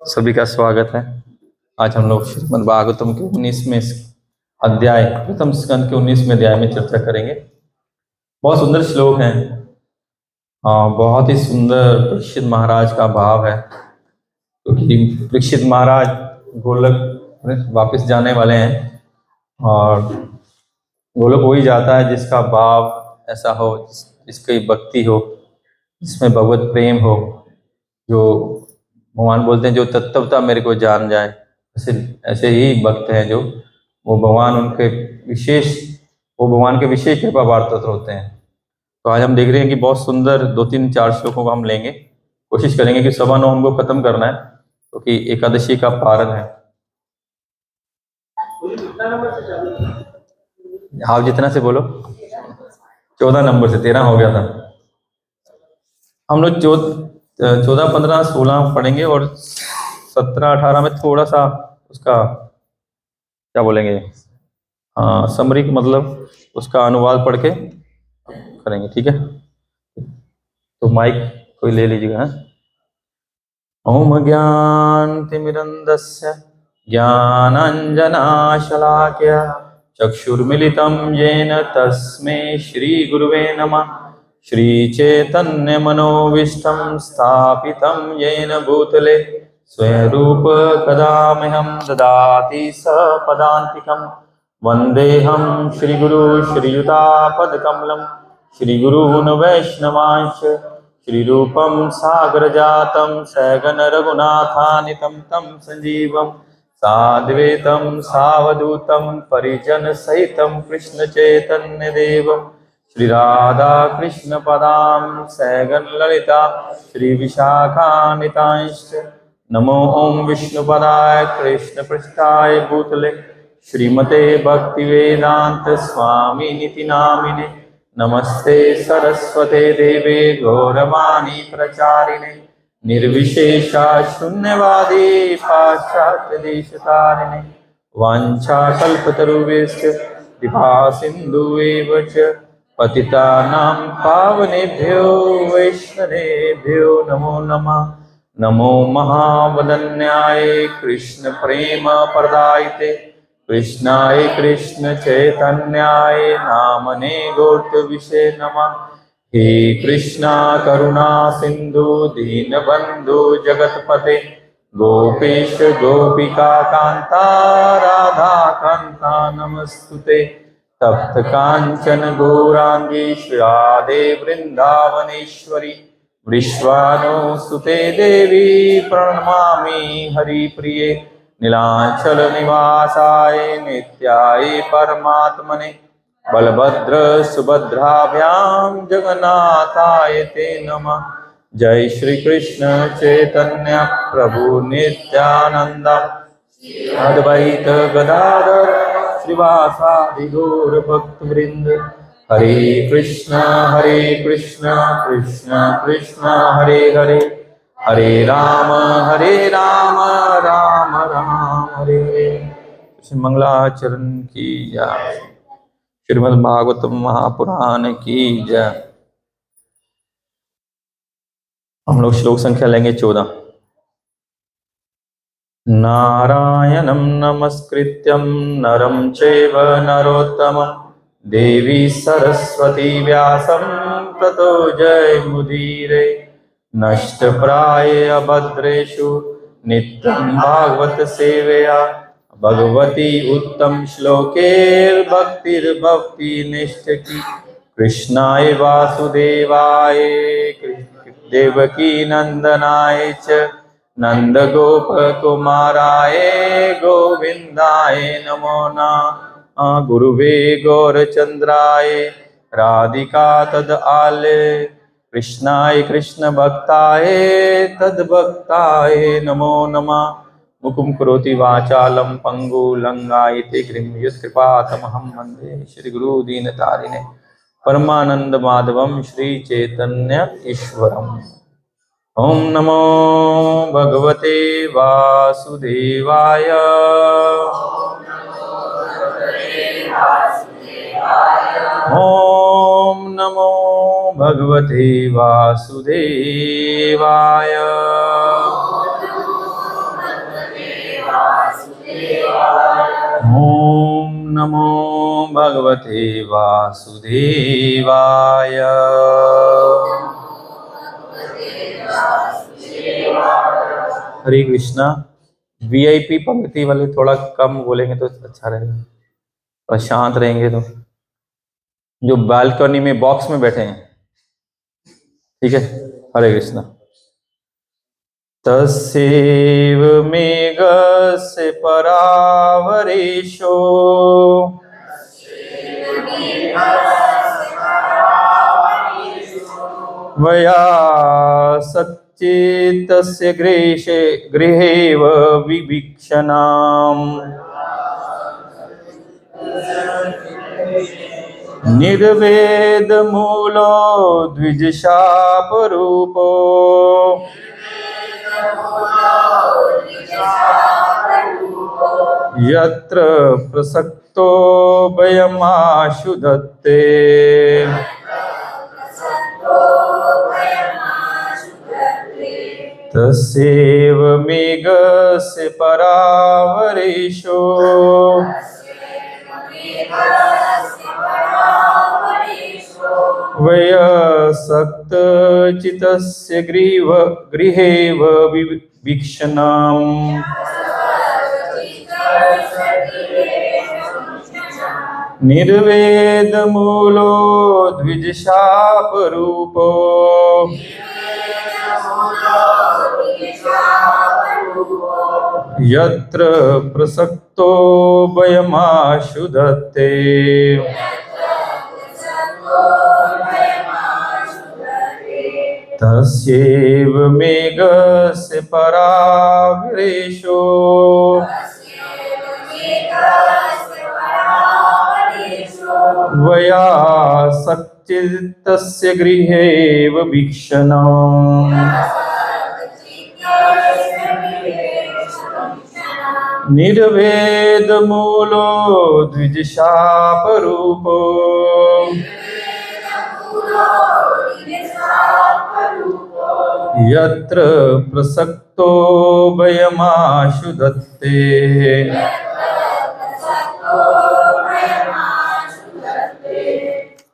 सभी का स्वागत है। आज हम लोग श्रीमद् भागवतम के 19वें अध्याय प्रथम स्कंद के 19वें अध्याय में चर्चा करेंगे। बहुत सुंदर श्लोक हैं। बहुत ही सुंदर परीक्षित महाराज का भाव है, क्योंकि परीक्षित महाराज गोलक वापस जाने वाले हैं और गोलक वही जाता है जिसका भाव ऐसा हो, जिसकी भक्ति हो, जिसमें भगवत प्रेम हो, जो भगवान बोलते हैं जो तत्वता मेरे को जान जाए। ऐसे ऐसे ही भक्त हैं जो वो भगवान के विशेष कृपा पात्र होते हैं। तो आज हम देख रहे हैं कि बहुत सुंदर 2-3-4 श्लोकों को हम लेंगे। कोशिश करेंगे कि 9:15 हमको खत्म करना है, क्योंकि एकादशी का पारण है। आप जितना से बोलो। 14 नंबर से 13 हो गया था। हम लोग 14, 15, 16 पढ़ेंगे और 17, 18 में थोड़ा सा उसका क्या बोलेंगे, समरी मतलब उसका अनुवाद पढ़ के करेंगे। ठीक है, तो माइक कोई ले लीजिएगा। ओम ज्ञानतिमिरन्धस्य ज्ञानाञ्जनाशलाकया चक्षुर्मिलितं येन तस्मै श्रीगुरुवे नमः। श्रीचैतन्यमनोभीष्टं स्थापितं येन भूतले स्वयं कदा मह्यं ददाति स पदान्तिकम्। वन्देऽहं श्रीगुरु श्रीयुतापदकमलं श्रीगुरून् वैष्णवांश्च श्रीरूपं सागरजातं सगण रघुनाथान्वितं तं सञ्जीवं साद्वैतं सावधूतं परिजनसहितं कृष्णचैतन्यदेवं श्रीराधा कृष्णपदां सगण ललिता श्रीविशाखान्वितांश्च। नमो ओं विष्णुपदाय कृष्णपृष्ठाय भूतले श्रीमते भक्तिवेदांत स्वामिनिति नामिने। नमस्ते सरस्वते देवे गौरवाणी प्रचारिणे निर्विशेषा शून्यवादी पाश्चात्य देशतारिणे। वाञ्छाकल्पतरुभ्यश्च कृपा सिन्धुएव च पतितानां पावनेभ्यो वैष्णवेभ्यो नमो नमः। नमो महावदन्याय कृष्ण प्रेम प्रदायते कृष्णाय कृष्ण चैतन्याय नामने गौरत विषय नमः। हे कृष्णा करुणा सिंधु दीनबंधु जगतपते गोपेश गोपिका कांता राधा कांता नमस्तुते। तप्त कांचन गौरांगी राधे वृंदावनेश्वरी विश्वानुसुते देवी प्रणमामि हरिप्रिये। नीलाचल निवासाय नित्याय परमात्मने बलभद्र सुभद्राभ्यां जगन्नाथाय ते नमः। जय श्री कृष्ण चैतन्य प्रभु नित्यानंद अद्वैत गदाधर श्रीवासादि गौर भक्तवृंद। हरे कृष्ण कृष्ण कृष्ण हरे हरे हरे राम राम राम हरे। श्री मंगलाचरण की जय। श्रीमद् भागवतम महापुराण की जय। हम लोग श्लोक संख्या लेंगे 14। नारायणं नमस्कृत्यं नरं चैव नरोत्तमं देवी सरस्वती व्यासं ततो जयमुदीरये। नष्टप्राय अभद्रेषु नित्यं भागवत सेवया भगवती उत्तम श्लोकैर्भक्तिर्भक्ति निष्ठकी। कृष्णाय वासुदेवाय देवकी नंदनाय च नंदगोपकुमाराय गोविंदाय नमो नमः। गुरुवे गौरचंद्राय राधिका तद आले कृष्णाय कृष्ण भक्ताय तद्भक्ताय नमो नमः। मुकुम करोति वाचालं पंगु लंगायते गिरिं यत्कृपातमहं वन्दे श्रीगुरु दीनतारिणे परमानंद माधवम श्री चैतन्य ईश्वरम। ओम नमो भगवते वासुदेवाय। ओम नमो भगवते वासुदेवाय। भगवते वासुदेवाय। हरे कृष्णा। वीआईपी पंक्ति वाले थोड़ा कम बोलेंगे तो अच्छा रहेगा, और शांत रहेंगे तो। जो बालकनी में बॉक्स में बैठे हैं, ठीक है। हरे कृष्णा। तस्यैव मेघस्य परावरेशो वया सच्चेतस्य गृहेव विवीक्षणाम् निर्वेदमूलो द्विजशापरूपो यत्र प्रसक्तो वयमाशु दत्ते। तस्यैव मेघस्य परावरेशो वयसक्तचित्तस्य गृहेव विवीक्षणाम् निर्वेदमूलो द्विजशापरूपो यत्र प्रसक्तो वयमाशु दत्ते। तस्यैव मेघस्य परावरेशो वया सच्चित्तस्य गृहेव वीक्षणाम् निर्वेदमूलो द्विजशापरूपो यत्र प्रसक्तो वयमाशु दत्ते।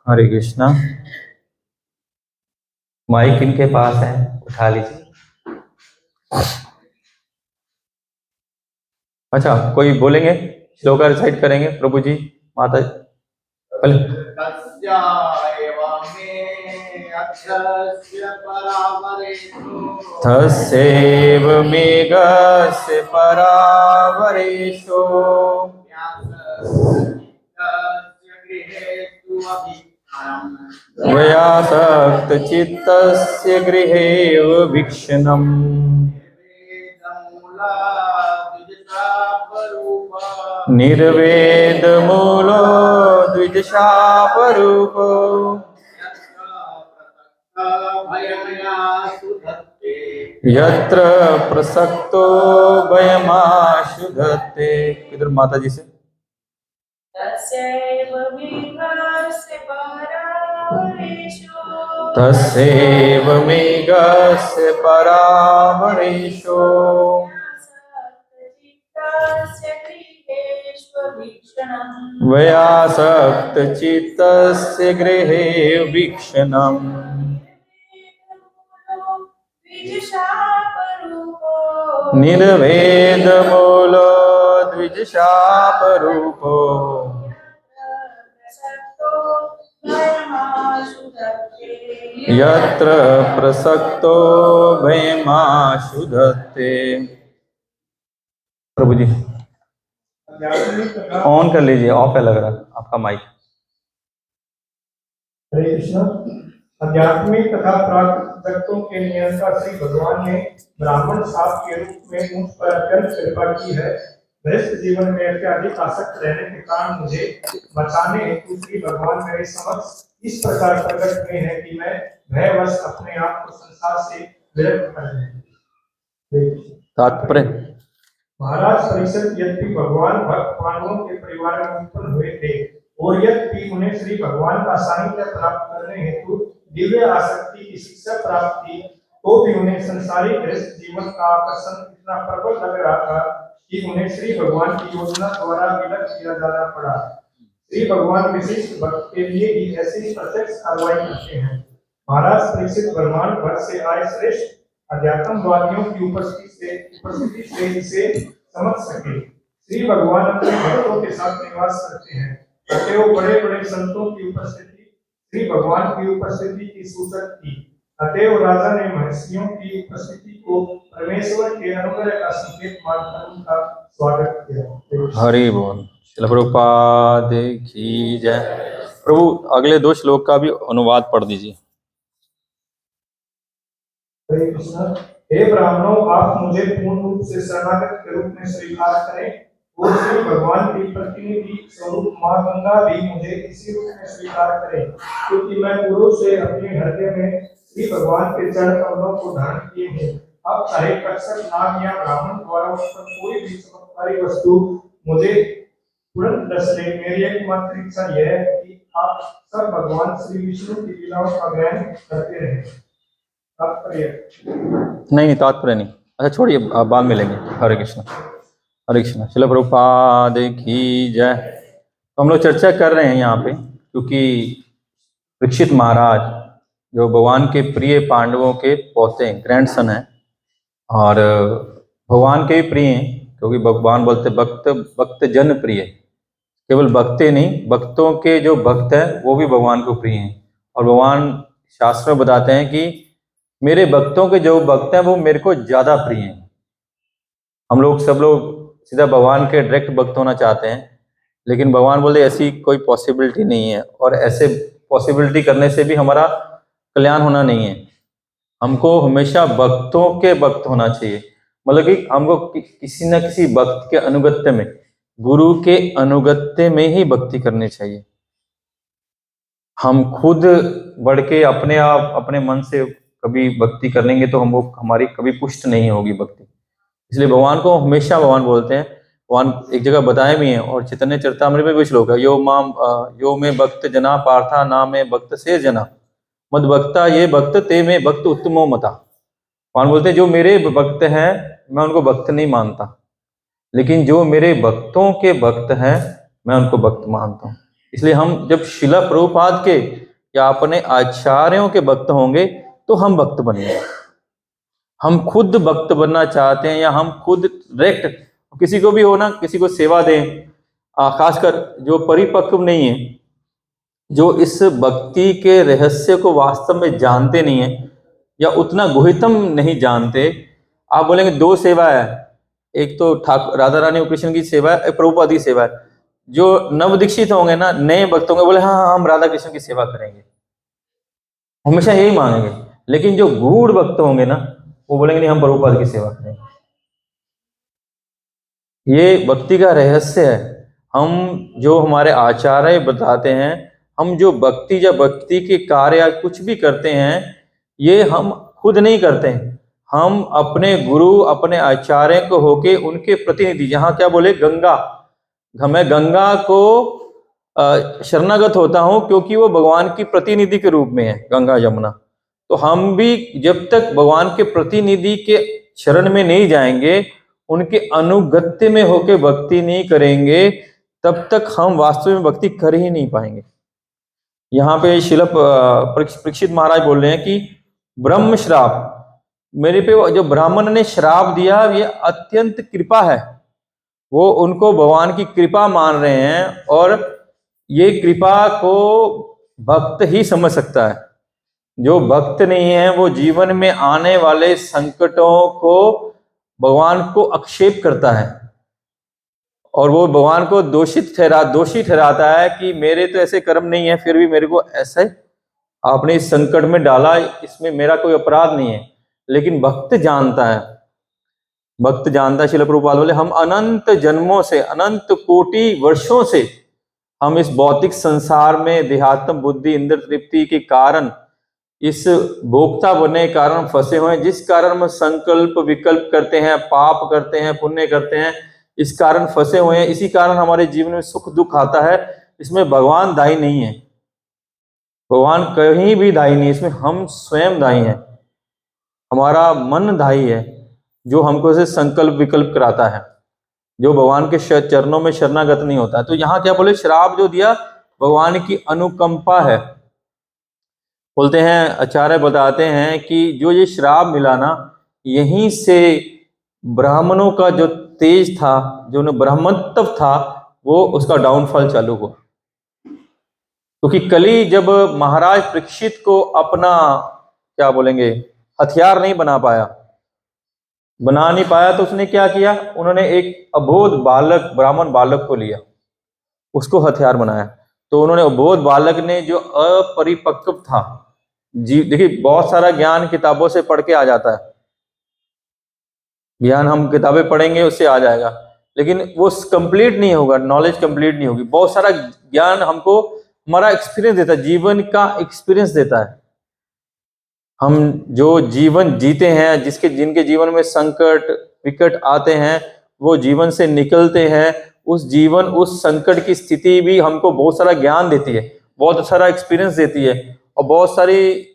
हरे कृष्णा। माइक इनके पास है, उठा लीजिए। अच्छा, कोई बोलेंगे, श्लोक रिसाइट करेंगे प्रभु जी, माता जी पहले। तस्यैव मेघस्य परावरेशो वया सक्तचित्तस्य गृहेव वीक्षणम् निर्वेदमूलो द्विजशापरूपो यत्र प्रसक्तो वयमाशु दत्ते। इधर माता जी से। तस्यैव मेघस्य परावरेशो वया सक्तचित्तस्य गृहे वीक्षणम् निर्वेदमूलो द्विजशापरूपो यत्र प्रसक्तो वयमाशु दत्ते। प्रभु जी ऑन कर लीजिए, ऑफ है लग रहा आपका माइक। हरे कृष्ण। आध्यात्मिक तथा प्राकृतों के नियंता श्री भगवान ने ब्राह्मण साप के रूप में मुझ पर अत्यंत कृपा की है। गृहस्थ जीवन में अत्यधिक आसक्त रहने के कारण मुझे बताने हेतु श्री भगवान मेरे समक्ष इस प्रकार प्रकट हुए हैं कि मैं भयवश अपने आप को संसार से विरक्त कर लूं। तात्पर्य। महाराज परीक्षित यद्यपि भगवान भक्त पांडवों के परिवार में उत्पन्न हुए थे और यद्यपि उन्हें श्री भगवान का सानिध्य प्राप्त करने हेतु दिव्य आसक्ति की शिक्षा प्राप्त थी, तो भी उन्हें संसारिक गृहस्थ जीवन का आकर्षण इतना प्रबल लग रहा था कि उन्हें श्री भगवान की योजना द्वारा विलग किया जाना पड़ा। श्री भगवान विशिष्ट भक्त के लिए ही ऐसी प्रत्यक्ष कार्रवाई करते हैं। महाराज परीक्षित ब्रह्मांड भर से आए श्रेष्ठ अध्यात्मवादियों की उपस्थिति से इसे समझ सके। श्री भगवान अपने भक्तों के साथ निवास करते हैं, अतएव बड़े बड़े संतों की उपस्थिति श्री भगवान की उपस्थिति की सूचक थी। अतएव राजा ने महर्षियों की उपस्थिति को परमेश्वर के अनुग्रह का संकेत मानकर उनका स्वागत किया। हरि बोल। श्रील प्रभुपाद की जय। प्रभु अगले 2 श्लोक का भी अनुवाद पढ़ दीजिए। हरे कृष्ण। हे ब्राह्मणों, आप मुझे पूर्ण रूप से शरणागत के रूप में स्वीकार करें और श्री भगवान की प्रतिनिधि स्वरूप मां गंगा भी मुझे इसी रूप में स्वीकार करें, क्योंकि मैं पूर्व से अपने हृदय में श्री भगवान के चरण कमलों को धारण किए हूँ। अब चाहे तक्षक, नाग या ब्राह्मण द्वारा उस पर कोई भी चमत्कारी वस्तु मुझे तुरंत दस ले, मेरी एकमात्र इच्छा यह है कि आप सब भगवान श्री विष्णु की लीलाओं का गायन करते रहें। नहीं, तात्पर्य नहीं। अच्छा छोड़िए, बाद में लेंगे। हरे कृष्ण। हरे कृष्ण। श्रील प्रभुपाद की जय। तो हम लोग चर्चा कर रहे हैं यहाँ पे, क्योंकि परीक्षित महाराज जो भगवान के प्रिय पांडवों के पोते ग्रैंडसन हैं, और भगवान के भी प्रिय हैं, क्योंकि भगवान बोलते भक्त जन प्रिय। केवल भक्ते नहीं, भक्तों के जो भक्त हैं वो भी भगवान को प्रिय हैं। और भगवान शास्त्र में बताते हैं कि मेरे भक्तों के जो भक्त हैं वो मेरे को ज्यादा प्रिय हैं। हम लोग सब लोग सीधा भगवान के डायरेक्ट भक्त होना चाहते हैं, लेकिन भगवान बोले ऐसी कोई पॉसिबिलिटी नहीं है, और ऐसे पॉसिबिलिटी करने से भी हमारा कल्याण होना नहीं है। हमको हमेशा भक्तों के भक्त होना चाहिए, मतलब कि हमको किसी न किसी भक्त के अनुगत्य में, गुरु के अनुगत्य में ही भक्ति करनी चाहिए। हम खुद बढ़ के अपने आप अपने मन से कभी भक्ति करेंगे तो हम हमारी कभी पुष्ट नहीं होगी भक्ति। इसलिए भगवान को हमेशा भगवान बोलते हैं। भगवान एक जगह बताए भी हैं, और चैतन्य चरितामृत में भी श्लोक है, यो में भक्त जना पार्था ना में भक्त से जना मद भक्ता ये भक्त ते में भक्त उत्तमो मता। भगवान बोलते हैं जो मेरे भक्त हैं मैं उनको भक्त नहीं मानता, लेकिन जो मेरे भक्तों के भक्त हैं मैं उनको भक्त मानता हूँ। इसलिए हम जब शिला प्रभुपाद के या अपने आचार्यों के भक्त होंगे तो हम भक्त बनेंगे। हम खुद भक्त बनना चाहते हैं, या हम खुद डायरेक्ट किसी को भी हो ना, किसी को सेवा दें, खासकर जो परिपक्व नहीं है, जो इस भक्ति के रहस्य को वास्तव में जानते नहीं है या उतना गुहितम नहीं जानते। आप बोलेंगे 2 सेवा है, एक तो ठाकुर राधा रानी और कृष्ण की सेवा है, एक प्रभुपाद की सेवा है। जो नव दीक्षित होंगे ना, नए भक्त होंगे, बोले हाँ हम राधा कृष्ण की सेवा करेंगे, हमेशा यही मांगेंगे। लेकिन जो गूढ़ भक्त होंगे ना, वो बोलेंगे नहीं हम प्रभुपाद की सेवा करेंगे। ये भक्ति का रहस्य है। हम जो हमारे आचार्य बताते हैं, हम जो भक्ति या भक्ति के कार्य या कुछ भी करते हैं, ये हम खुद नहीं करते हैं। हम अपने गुरु अपने आचार्य को होके उनके प्रतिनिधि, यहाँ क्या बोले, गंगा, मैं गंगा को शरणागत होता हूँ, क्योंकि वो भगवान की प्रतिनिधि के रूप में है, गंगा यमुना। तो हम भी जब तक भगवान के प्रतिनिधि के शरण में नहीं जाएंगे, उनके अनुगत्य में होके भक्ति नहीं करेंगे, तब तक हम वास्तव में भक्ति कर ही नहीं पाएंगे। यहाँ पे शिल परीक्षित महाराज बोल रहे हैं कि ब्रह्म श्राप, मेरे पे जो ब्राह्मण ने श्राप दिया ये अत्यंत कृपा है। वो उनको भगवान की कृपा मान रहे हैं, और ये कृपा को भक्त ही समझ सकता है। जो भक्त नहीं है वो जीवन में आने वाले संकटों को भगवान को आक्षेप करता है, और वो भगवान को दोषी ठहराता है कि मेरे तो ऐसे कर्म नहीं है, फिर भी मेरे को ऐसे आपने इस संकट में डाला, इसमें मेरा कोई अपराध नहीं है। लेकिन भक्त जानता है, भक्त जानता है, श्रील प्रभुपाद बोले हम अनंत जन्मों से, अनंत कोटि वर्षों से हम इस भौतिक संसार में देहात्म बुद्धि इंद्र तृप्ति के कारण, इस भोक्ता बनने के कारण फंसे हुए हैं। जिस कारण हम संकल्प विकल्प करते हैं, पाप करते हैं, पुण्य करते हैं, इस कारण फंसे हुए हैं। इसी कारण हमारे जीवन में सुख दुख आता है। इसमें भगवान दायी नहीं है, भगवान कहीं भी दायी नहीं है, इसमें हम स्वयं दायी हैं। हमारा मन दायी है जो हमको से संकल्प विकल्प कराता है। जो भगवान के चरणों में शरणागत नहीं होता है। तो यहाँ क्या बोले, श्राप जो दिया भगवान की अनुकंपा है। बोलते हैं, आचार्य बताते हैं कि जो ये श्राप मिला ना, यहीं से ब्राह्मणों का जो तेज था, जो उन्हें ब्राह्मणत्व था, वो उसका डाउनफॉल चालू हुआ। क्योंकि कली जब महाराज परीक्षित को अपना क्या बोलेंगे हथियार नहीं बना नहीं पाया, तो उसने क्या किया, उन्होंने एक अबोध बालक, ब्राह्मण बालक को लिया, उसको हथियार बनाया। तो उन्होंने अबोध बालक ने जो अपरिपक्व था, जी देखिए बहुत सारा ज्ञान किताबों से पढ़ के आ जाता है, ज्ञान हम किताबें पढ़ेंगे उससे आ जाएगा, लेकिन वो कंप्लीट नहीं होगा, नॉलेज कंप्लीट नहीं होगी। बहुत सारा ज्ञान हमको हमारा एक्सपीरियंस देता है, जीवन का एक्सपीरियंस देता है। हम जो जीवन जीते हैं, जिनके जीवन में संकट विकट आते हैं, वो जीवन से निकलते हैं, उस संकट की स्थिति भी हमको बहुत सारा ज्ञान देती है, बहुत सारा एक्सपीरियंस देती है, और बहुत सारी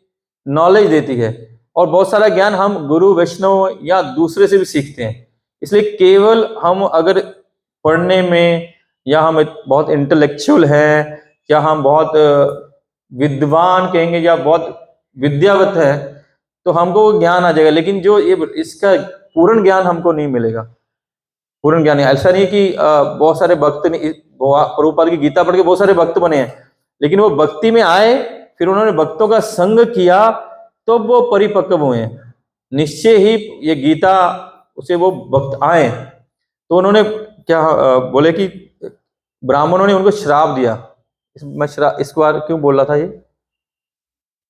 नॉलेज देती है, और बहुत सारा ज्ञान हम गुरु वैष्णव या दूसरे से भी सीखते हैं। इसलिए केवल हम अगर पढ़ने में, या हम बहुत इंटेलेक्चुअल हैं, या हम बहुत विद्वान कहेंगे, या बहुत विद्यावत है, तो हमको ज्ञान आ जाएगा, लेकिन जो ये इसका पूर्ण ज्ञान हमको नहीं मिलेगा। पूर्ण ज्ञान ऐसा नहीं कि बहुत सारे भक्त प्रभुपाद की गीता पढ़ के बहुत सारे भक्त बने हैं, लेकिन वो भक्ति में आए, फिर उन्होंने भक्तों का संग किया, तो वो परिपक्व हुए हैं। निश्चय ही ये गीता उसे वो भक्त आए, तो उन्होंने क्या बोले कि ब्राह्मणों ने उनको श्राप दिया। मैं इस बार क्यों बोल रहा था, ये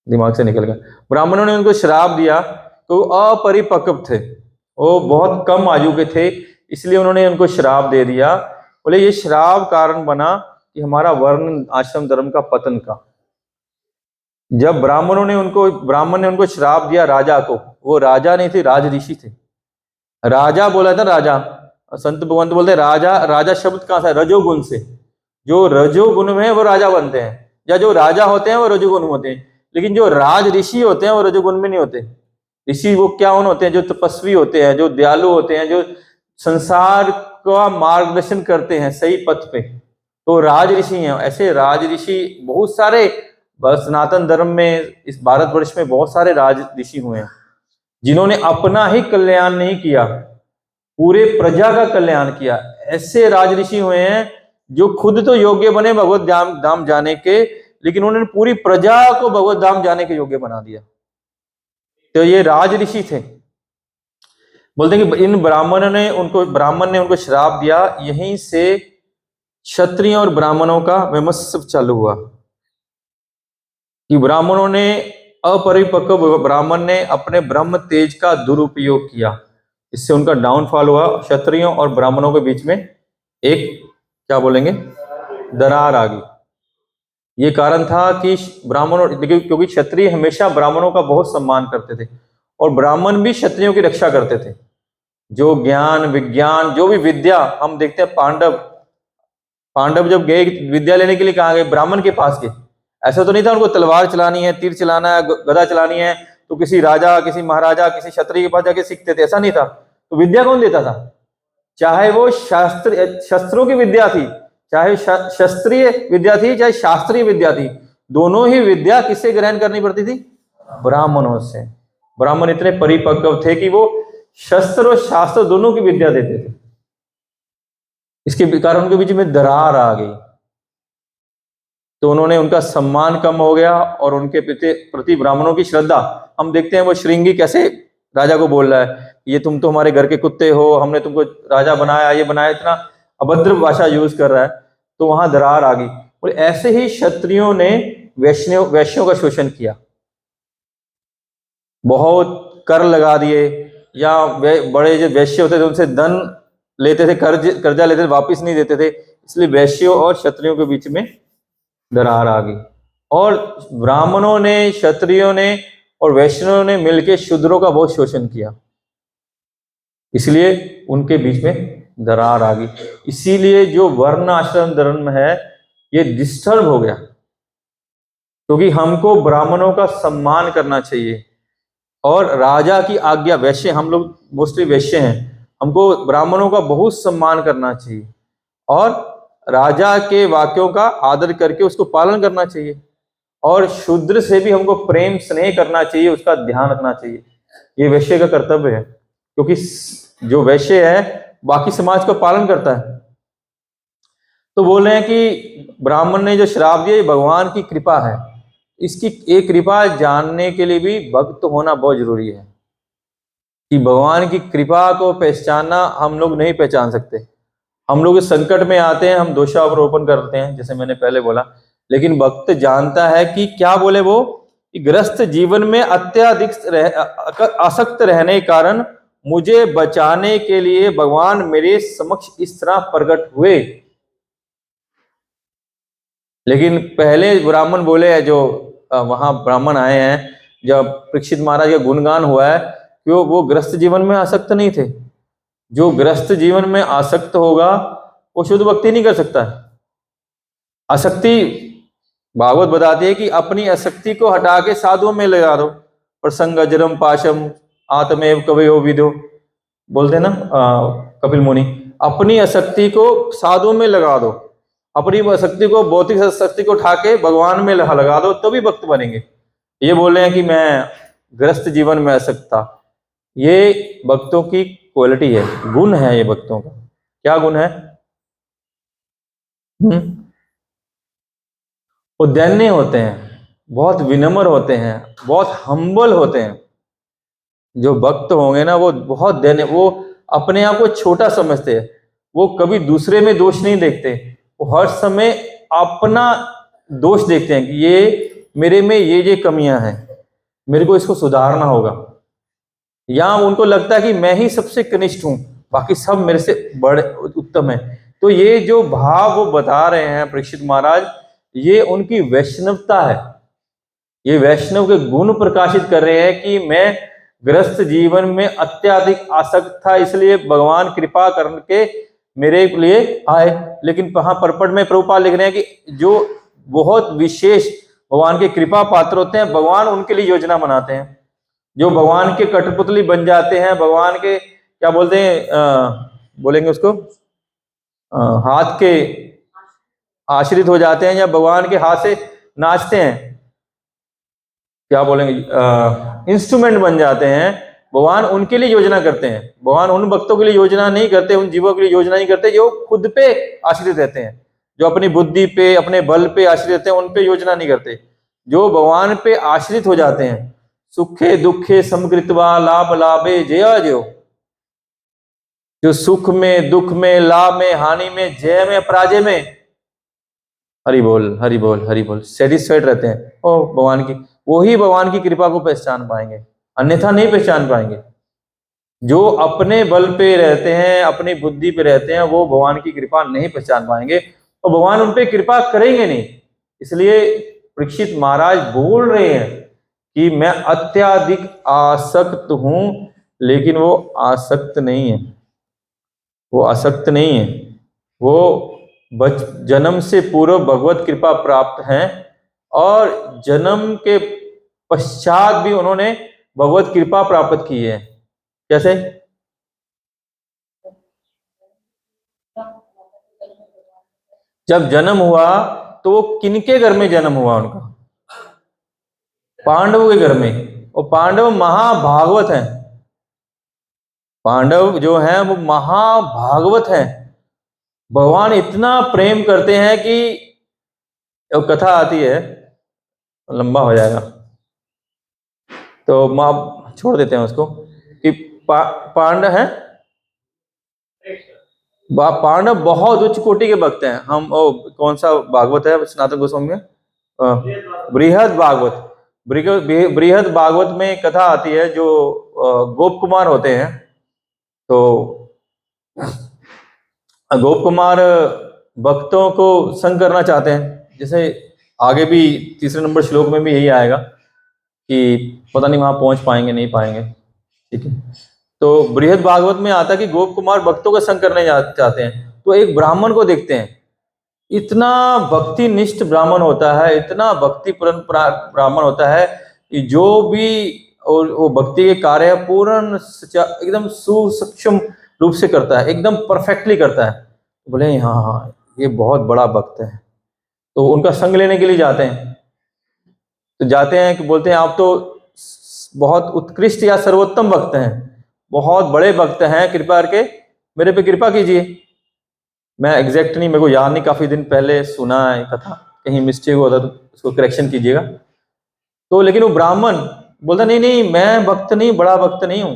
दिमाग से निकल गया। ब्राह्मणों ने उनको श्राप दिया, तो वो अपरिपक्व थे, वो बहुत कम आयु के थे, इसलिए उन्होंने उनको श्राप दे दिया। बोले ये श्राप कारण बना कि हमारा वर्ण आश्रम धर्म का पतन का। जब ब्राह्मण ने उनको श्राप दिया राजा को, वो राजा नहीं थे, राज ऋषि थे। राजा बोला था, राजा, संत भगवंत बोलते राजा शब्द कहां से, रजोगुण से। जो रजोगुण में वो राजा बनते हैं, या जो राजा होते हैं वो रजोगुण होते हैं, लेकिन जो राज ऋषि होते हैं वो रजोगुण में नहीं होते। ऋषि वो क्या होते हैं, जो तपस्वी होते हैं, जो दयालु होते हैं, जो संसार का मार्गदर्शन करते हैं सही पथ पे, तो राज ऋषि हैं। ऐसे राज ऋषि बहुत सारे सनातन धर्म में, इस भारतवर्ष में बहुत सारे राज ऋषि हुए हैं, जिन्होंने अपना ही कल्याण नहीं किया, पूरे प्रजा का कल्याण किया। ऐसे राज ऋषि हुए हैं जो खुद तो योग्य बने भगवत धाम जाने के, लेकिन उन्होंने पूरी प्रजा को भगवत धाम जाने के योग्य बना दिया। तो ये राज ऋषि थे। बोलते हैं कि इन ब्राह्मण ने उनको श्राप दिया, यहीं से क्षत्रियों और ब्राह्मणों का विमर्श चालू हुआ कि ब्राह्मणों ने, अपरिपक्व ब्राह्मण ने अपने ब्रह्म तेज का दुरुपयोग किया, इससे उनका डाउनफॉल हुआ। क्षत्रियों और ब्राह्मणों के बीच में एक क्या बोलेंगे दरार आ गई। ये कारण था कि ब्राह्मणों, क्योंकि क्षत्रिय हमेशा ब्राह्मणों का बहुत सम्मान करते थे, और ब्राह्मण भी क्षत्रियों की रक्षा करते थे। जो ज्ञान विज्ञान, जो भी विद्या हम देखते हैं, पांडव जब गए विद्या लेने के लिए कहाँ गए, ब्राह्मण के पास गए। ऐसा तो नहीं था उनको तलवार चलानी है, तीर चलाना है, गदा चलानी है, तो किसी राजा, किसी महाराजा, किसी क्षत्रिय के पास जाके सीखते थे, ऐसा नहीं था। तो विद्या कौन देता था, चाहे वो शस्त्रों की विद्या थी, चाहे शास्त्रीय विद्या थी, चाहे शास्त्रीय विद्या थी, दोनों ही विद्या किससे ग्रहण करनी पड़ती थी, ब्राह्मणों से। ब्राह्मण इतने परिपक्व थे कि वो शस्त्र और शास्त्र दोनों की विद्या देते थे। इसके कारण उनके बीच में दरार आ गई, तो उन्होंने, उनका सम्मान कम हो गया, और उनके प्रति ब्राह्मणों की श्रद्धा, हम देखते हैं वो श्रृंगी कैसे राजा को बोल रहा है, ये तुम तो हमारे घर के कुत्ते हो, हमने तुमको राजा बनाया, ये बनाया, इतना अभद्र भाषा यूज कर रहा है, तो वहां दरार आ गई। और ऐसे ही क्षत्रियों ने वैश्यों का शोषण किया, बहुत कर लगा दिए, या बड़े जो वैश्य होते थे उनसे धन लेते थे, कर्जा लेते थे, वापिस नहीं देते थे, इसलिए वैश्यों और क्षत्रियों के बीच में दरार आ गई। और ब्राह्मणों ने, क्षत्रियों ने और वैष्णवों ने मिलकर शूद्रों का बहुत शोषण किया, इसलिए उनके बीच में दरार आ गई। इसीलिए जो वर्ण आश्रम धर्म है ये डिस्टर्ब हो गया, क्योंकि हमको ब्राह्मणों का सम्मान करना चाहिए, और राजा की आज्ञा, वैश्य हम लोग मोस्टली वैश्य हैं, हमको ब्राह्मणों का बहुत सम्मान करना चाहिए और राजा के वाक्यों का आदर करके उसको पालन करना चाहिए, और शूद्र से भी हमको प्रेम स्नेह करना चाहिए, उसका ध्यान रखना चाहिए। ये वैश्य का कर्तव्य है, क्योंकि जो वैश्य है बाकी समाज का पालन करता है। तो बोल रहे हैं कि ब्राह्मण ने जो श्राप दिया ये भगवान की कृपा है। इसकी एक कृपा जानने के लिए भी भक्त होना बहुत जरूरी है, कि भगवान की कृपा को पहचानना हम लोग नहीं पहचान सकते। हम लोग इस संकट में आते हैं, हम दोषारोपण करते हैं, जैसे मैंने पहले बोला, लेकिन भक्त जानता है कि क्या बोले वो, कि ग्रस्त जीवन में अत्यधिक आसक्त रहने के कारण मुझे बचाने के लिए भगवान मेरे समक्ष इस तरह प्रकट हुए। लेकिन पहले ब्राह्मण बोले हैं, जो वहां ब्राह्मण आए हैं, जब परीक्षित महाराज का गुणगान हुआ है कि वो ग्रस्त जीवन में आसक्त नहीं थे। जो ग्रस्त जीवन में आसक्त होगा वो शुद्ध भक्ति नहीं कर सकता है। आसक्ति, भागवत बताती है कि अपनी आसक्ति को हटा के साधुओं में लगा दो। प्रसंग अजरम पाशम आत्मेव कवयो विदो, बोलते हैं ना कपिल मुनि, अपनी आसक्ति को साधुओं में लगा दो, अपनी आसक्ति को, भौतिक आसक्ति को उठा के भगवान में लगा दो, तभी भक्त बनेंगे। ये बोल रहे हैं कि मैं ग्रस्त जीवन में आसक्त था। ये भक्तों की क्वालिटी है, गुण है ये भक्तों का। क्या गुण है? वो दैन्य होते हैं, बहुत विनम्र होते हैं, बहुत हम्बल होते हैं। जो भक्त होंगे ना वो बहुत दैन्य, वो अपने आप को छोटा समझते हैं, वो कभी दूसरे में दोष नहीं देखते, वो हर समय अपना दोष देखते हैं कि ये मेरे में ये कमियां हैं, मेरे को इसको सुधारना होगा। या उनको लगता है कि मैं ही सबसे कनिष्ठ हूं, बाकी सब मेरे से बड़े उत्तम है। तो ये जो भाव वो बता रहे हैं परीक्षित महाराज, ये उनकी वैष्णवता है। ये वैष्णव के गुण प्रकाशित कर रहे हैं कि मैं ग्रस्त जीवन में अत्यधिक आसक्त था, इसलिए भगवान कृपा करके मेरे लिए आए। लेकिन वहां परपट में प्रभुपाद लिख रहे हैं कि जो बहुत विशेष भगवान के कृपा पात्र होते हैं, भगवान उनके लिए योजना बनाते हैं। जो भगवान के कठपुतली बन जाते हैं, भगवान के क्या बोलते हैं, बोलेंगे उसको, हाथ के आश्रित हो जाते हैं, या भगवान के हाथ से नाचते हैं, क्या बोलेंगे, इंस्ट्रूमेंट बन जाते हैं। भगवान उनके लिए योजना करते हैं। भगवान उन भक्तों के लिए योजना नहीं करते, उन जीवों के लिए योजना नहीं करते जो खुद पे आश्रित रहते हैं, जो अपनी बुद्धि पे, अपने बल पे आश्रित रहते हैं, उन पे योजना नहीं करते। जो भगवान पे आश्रित हो जाते हैं, सुखे दुखे समकृत्वा लाभ लाभे जया जयो, जो सुख में, दुख में, लाभ में, हानि में, जय में, पराजय में हरि बोल हरि बोल हरि बोल सेटिस्फाइड रहते हैं, ओ भगवान की, वही भगवान की कृपा को पहचान पाएंगे, अन्यथा नहीं पहचान पाएंगे। जो अपने बल पे रहते हैं, अपनी बुद्धि पे रहते हैं, वो भगवान की कृपा नहीं पहचान पाएंगे, और भगवान उन पे कृपा करेंगे नहीं। इसलिए परीक्षित महाराज बोल रहे हैं कि मैं अत्यधिक आसक्त हूं, लेकिन वो आसक्त नहीं है, वो आसक्त नहीं है, वो जन्म से पूर्व भगवत कृपा प्राप्त हैं, और जन्म के पश्चात भी उन्होंने भगवत कृपा प्राप्त की है। कैसे? जब जन्म हुआ तो वो किनके घर में जन्म हुआ? उनका पांडव के घर में। और पांडव महाभागवत हैं, पांडव जो हैं वो महाभागवत हैं। भगवान इतना प्रेम करते हैं कि एक कथा आती है, लंबा हो जाएगा तो मां छोड़ देते हैं उसको, कि पांडव हैं, पांडव बहुत उच्च कोटि के भक्त हैं। हम कौन सा भागवत है सनातन गोस्वामी में? बृहद भागवत। बृहद भागवत में कथा आती है, जो गोप कुमार होते हैं, तो गोप कुमार भक्तों को संग करना चाहते हैं। जैसे आगे भी तीसरे नंबर श्लोक में भी यही आएगा कि पता नहीं वहां पहुंच पाएंगे नहीं पाएंगे, ठीक है। तो बृहद भागवत में आता है कि गोप कुमार भक्तों का संग करने चाहते हैं, तो एक ब्राह्मण को देखते हैं, इतना भक्ति निष्ठ ब्राह्मण होता है, इतना भक्ति ब्राह्मण होता है कि जो भी और वो भक्ति के कार्य पूर्ण एकदम सुसूक्ष्म रूप से करता है, एकदम परफेक्टली करता है। बोले हाँ हाँ ये बहुत बड़ा भक्त है, तो उनका संग लेने के लिए जाते हैं। तो जाते हैं कि बोलते हैं आप तो बहुत उत्कृष्ट या सर्वोत्तम भक्त हैं, बहुत बड़े भक्त हैं, कृपा करके मेरे पे कृपा कीजिए। मैं एग्जैक्ट नहीं, मेरे को याद नहीं, काफी दिन पहले सुना है कथा, कहीं मिस्टेक हुआ था तो उसको करेक्शन कीजिएगा। तो लेकिन वो ब्राह्मण बोलता नहीं नहीं मैं भक्त नहीं, बड़ा भक्त नहीं हूं,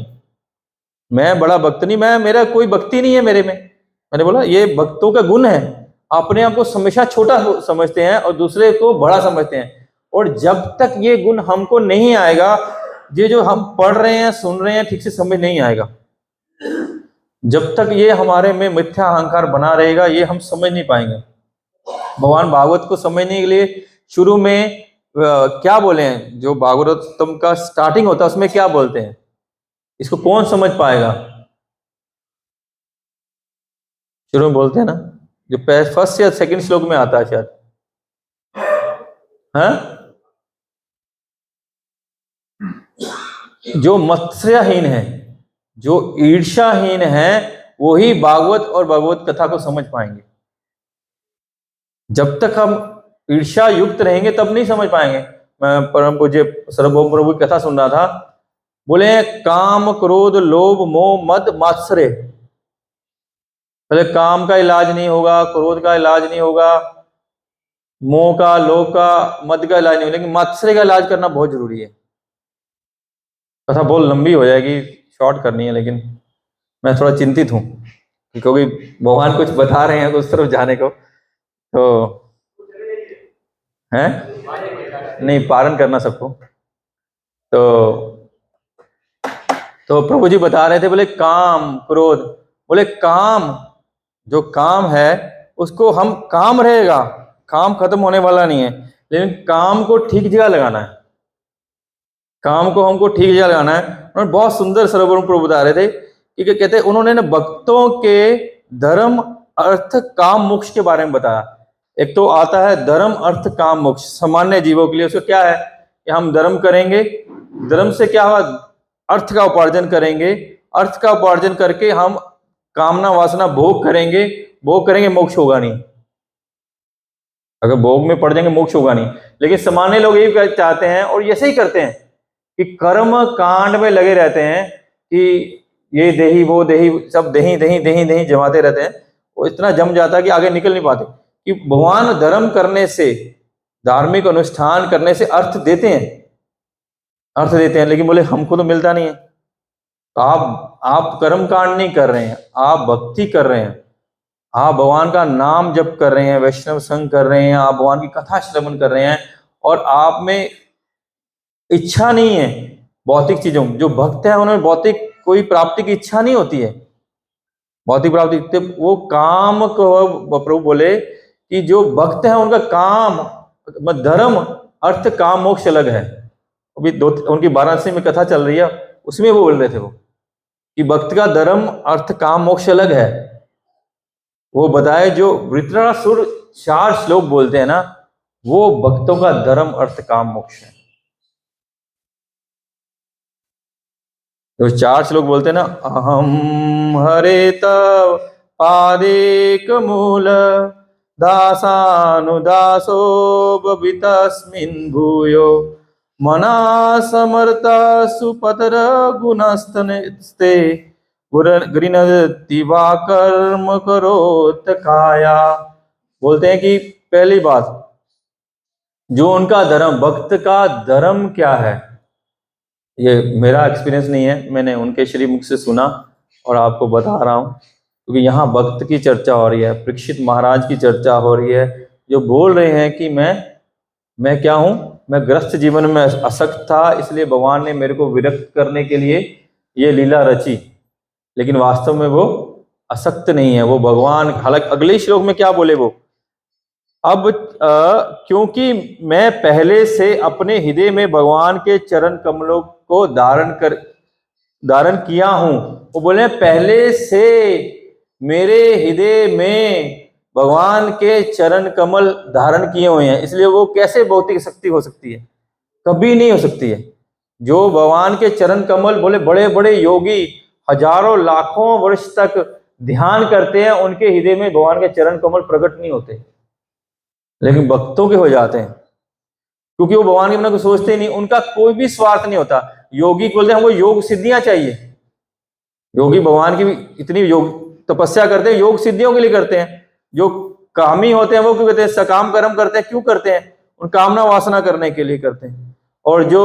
मैं बड़ा भक्त नहीं, मैं मेरा कोई भक्ति नहीं है मेरे में। मैंने बोला ये भक्तों का गुण है, अपने आप को हमेशा छोटा समझते हैं और दूसरे को बड़ा समझते हैं। और जब तक ये गुण हमको नहीं आएगा, ये जो हम पढ़ रहे हैं सुन रहे हैं ठीक से समझ नहीं आएगा। जब तक ये हमारे में मिथ्या अहंकार बना रहेगा ये हम समझ नहीं पाएंगे। भगवान भागवत को समझने के लिए शुरू में क्या बोले हैं, जो भागवतम का स्टार्टिंग होता है उसमें क्या बोलते हैं, इसको कौन समझ पाएगा? शुरू में बोलते हैं ना, जो फर्स्ट या सेकंड श्लोक में आता है शायद, हाँ? जो मत्सर्यहीन है, जो ईर्ष्याहीन है, वही भागवत और भगवत कथा को समझ पाएंगे। जब तक हम ईर्ष्या युक्त रहेंगे तब नहीं समझ पाएंगे। मैं परम पूज्य सर्वभौम प्रभु की कथा सुन रहा था, बोले काम क्रोध लोभ मोह मद मात्सर्य, पहले काम का इलाज नहीं होगा, क्रोध का इलाज नहीं होगा, मोह का लोभ का मद का इलाज नहीं होगा, लेकिन मात्सर्य का इलाज करना बहुत जरूरी है। कथा बहुत लंबी हो जाएगी, शॉर्ट करनी है, लेकिन मैं थोड़ा चिंतित हूँ क्योंकि भगवान कुछ बता रहे हैं तो उस तरफ जाने को, तो है नहीं पारण करना सबको। तो प्रभु जी बता रहे थे, बोले काम क्रोध, बोले काम, जो काम है उसको हम, काम रहेगा, काम खत्म होने वाला नहीं है, लेकिन काम को ठीक जगह लगाना है, काम को हमको ठीक जगह लगाना है। उन्होंने बहुत सुंदर सर्वभौम प्रभु बता रहे थे कि कहते हैं, उन्होंने ना भक्तों के धर्म अर्थ काम मोक्ष के बारे में बताया। एक तो आता है धर्म अर्थ काम मोक्ष, सामान्य जीवों के लिए उसका क्या है कि हम धर्म करेंगे, धर्म से क्या हुआ, अर्थ का उपार्जन करेंगे, अर्थ का उपार्जन करके हम कामना वासना भोग करेंगे, मोक्ष होगा नहीं। अगर भोग में पड़ जाएंगे मोक्ष होगा नहीं। लेकिन सामान्य लोग यही चाहते हैं और ऐसे ही करते हैं कि कर्म कांड में लगे रहते हैं कि ये देही वो देही, सब दही दही दही दही जमाते रहते हैं, वो इतना जम जाता है कि आगे निकल नहीं पाते। कि भगवान धर्म करने से, धार्मिक अनुष्ठान करने से अर्थ देते हैं, लेकिन बोले हमको तो मिलता नहीं है। तो आप कर्म कांड नहीं कर रहे हैं, आप भक्ति कर रहे हैं, आप भगवान का नाम जप कर रहे हैं, वैष्णव संग कर रहे हैं, आप भगवान की कथा श्रवण कर रहे हैं, और आप में इच्छा नहीं है भौतिक चीजों। जो भक्त है उन्हें भौतिक कोई प्राप्ति की इच्छा नहीं होती है, भौतिक प्राप्ति, वो काम को प्रभु बोले कि जो भक्त है उनका काम, धर्म अर्थ काम मोक्ष अलग है। अभी उनकी वाराणसी में कथा चल रही है, उसमें वो बोल रहे थे वो कि भक्त का धर्म अर्थ काम मोक्ष अलग है। वो बताए जो वृत्रासुर 4 श्लोक बोलते हैं ना, वो भक्तों का धर्म अर्थ काम मोक्ष है। तो 4 श्लोक बोलते हैं ना, अहम हरे तव पादेक मूल दासानुदासो बबितस्मिन् भूयो मना समर्था सुपतर गुणस्तने गृणति वा कर्म करोत काया। बोलते हैं कि पहली बात, जो उनका धर्म, भक्त का धर्म क्या है, ये मेरा एक्सपीरियंस नहीं है, मैंने उनके श्रीमुख से सुना और आपको बता रहा हूँ, क्योंकि यहाँ भक्त की चर्चा हो रही है, परीक्षित महाराज की चर्चा हो रही है, जो बोल रहे हैं कि मैं क्या हूँ, मैं ग्रस्त जीवन में आसक्त था, इसलिए भगवान ने मेरे को विरक्त करने के लिए ये लीला रची, लेकिन वास्तव में वो आसक्त नहीं है, वो भगवान। हालांकि अगले श्लोक में क्या बोले वो, अब क्योंकि मैं पहले से अपने हृदय में भगवान के चरण कमलों को धारण किया हूं, वो बोले पहले से मेरे हृदय में भगवान के चरण कमल धारण किए हुए हैं, इसलिए वो कैसे भौतिक शक्ति हो सकती है, कभी नहीं हो सकती है। जो भगवान के चरण कमल, बोले बड़े बड़े योगी हजारों लाखों वर्ष तक ध्यान करते हैं, उनके हृदय में भगवान के चरण कमल प्रकट नहीं होते, लेकिन भक्तों के हो जाते हैं, क्योंकि वो भगवान के बिना कुछ सोचते ही नहीं, उनका कोई भी स्वार्थ नहीं होता। योगी बोलते हैं हमको योग सिद्धियां चाहिए, योगी भगवान की भी इतनी योग तपस्या करते हैं, योग सिद्धियों के लिए करते हैं। जो कामी होते हैं वो क्यों करते हैं, सकाम कर्म करते हैं, क्यों करते हैं, उन कामना वासना करने के लिए करते हैं। और जो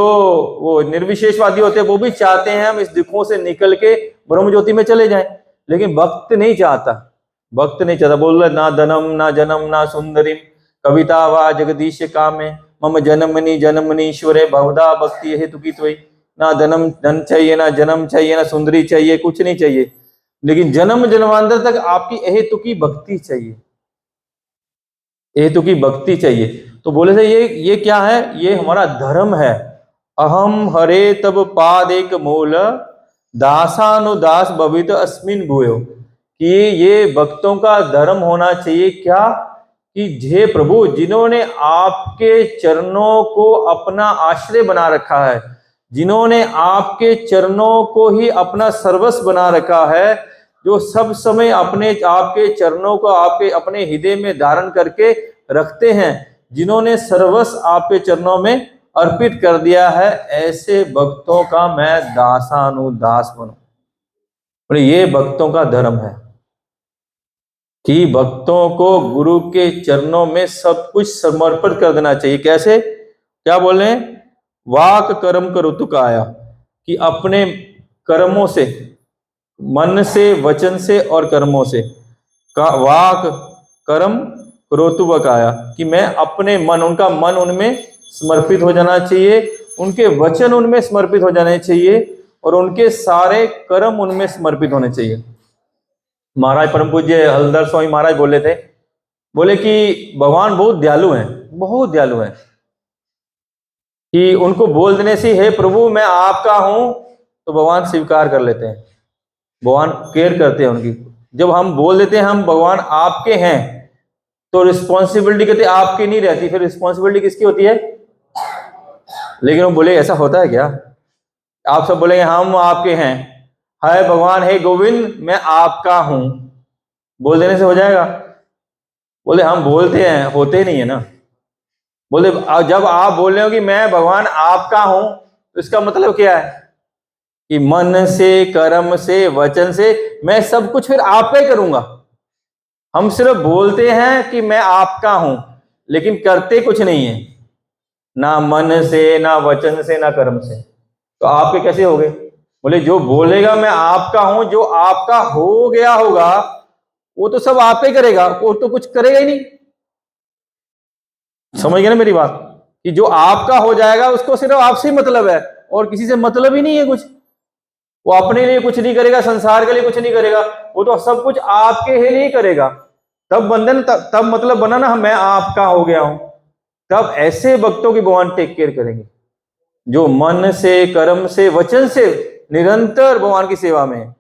वो निर्विशेषवादी होते हैं वो भी चाहते हैं हम इस दुखों से निकल के ब्रह्म ज्योति में चले जाएं, लेकिन भक्त नहीं चाहता, भक्त नहीं चाहता। बोल रहे ना धनम ना जनम ना सुंदरी कविता वा जगदीश कामे मम जन्मनि जन्मनीश्वरे बहुधा भक्ति हेतु की त्वयि। ना धन चाहिए, ना जन्म चाहिए, ना सुंदरी चाहिए, कुछ नहीं चाहिए, लेकिन जन्म जन्मांतर तक आपकी अहेतु की भक्ति चाहिए, अहेतु की भक्ति चाहिए। तो बोले थे ये क्या है, ये हमारा धर्म है। अहम हरे तब पाद एक मूल दासानुदास भवित अस्मिन भूयो, कि ये भक्तों का धर्म होना चाहिए क्या, कि हे प्रभु जिन्होंने आपके चरणों को अपना आश्रय बना रखा है, जिन्होंने आपके चरणों को ही अपना सर्वस्व बना रखा है, जो सब समय अपने आपके चरणों को आपके अपने हृदय में धारण करके रखते हैं, जिन्होंने सर्वस्व आपके चरणों में अर्पित कर दिया है, ऐसे भक्तों का मैं दासानुदास बनूं। ये भक्तों का धर्म है कि भक्तों को गुरु के चरणों में सब कुछ समर्पित कर देना चाहिए। कैसे, क्या बोल रहे हैं, वाक कर्म करुतु काया, कि अपने कर्मों से, मन से, वचन से और कर्मों से, वाक कर्म करोतु काया, कि मैं अपने मन, उनका मन उनमें समर्पित हो जाना चाहिए, उनके वचन उनमें समर्पित हो जाने चाहिए और उनके सारे कर्म उनमें समर्पित होने चाहिए। महाराज परम पूज्य हलदर स्वामी महाराज बोले थे, बोले कि भगवान बहुत दयालु हैं, बहुत दयालु हैं, कि उनको बोल देने से हे प्रभु मैं आपका हूं, तो भगवान स्वीकार कर लेते हैं, भगवान केयर करते हैं उनकी। जब हम बोल देते हैं हम भगवान आपके हैं, तो रिस्पॉन्सिबिलिटी कहते आपकी नहीं रहती, फिर रिस्पॉन्सिबिलिटी किसकी होती है। लेकिन वो बोले ऐसा होता है क्या, आप सब बोलेंगे हम आपके हैं, हाय भगवान हे गोविंद मैं आपका हूं, बोल देने से हो जाएगा। बोले हम बोलते हैं, होते नहीं है ना। बोले जब आप बोल रहे हो कि मैं भगवान आपका हूं, तो इसका मतलब क्या है कि मन से, कर्म से, वचन से मैं सब कुछ फिर आप पे करूंगा। हम सिर्फ बोलते हैं कि मैं आपका हूं, लेकिन करते कुछ नहीं है, ना मन से, ना वचन से, ना कर्म से, तो आपके कैसे हो गए। बोले जो बोलेगा मैं आपका हूं, जो आपका हो गया होगा वो तो सब आप पे करेगा, वो तो कुछ करेगा ही नहीं। समझ गए ना मेरी बात, कि जो आपका हो जाएगा उसको सिर्फ आपसे मतलब है और किसी से मतलब ही नहीं है कुछ। वो अपने लिए कुछ नहीं करेगा, संसार के लिए कुछ नहीं करेगा, वो तो सब कुछ आपके लिए ही करेगा। तब बंधन, तब मतलब बना ना मैं आपका हो गया हूं। तब ऐसे भक्तों की भगवान टेक केयर करेंगे, जो मन से, कर्म से, वचन से निरंतर भगवान की सेवा में है।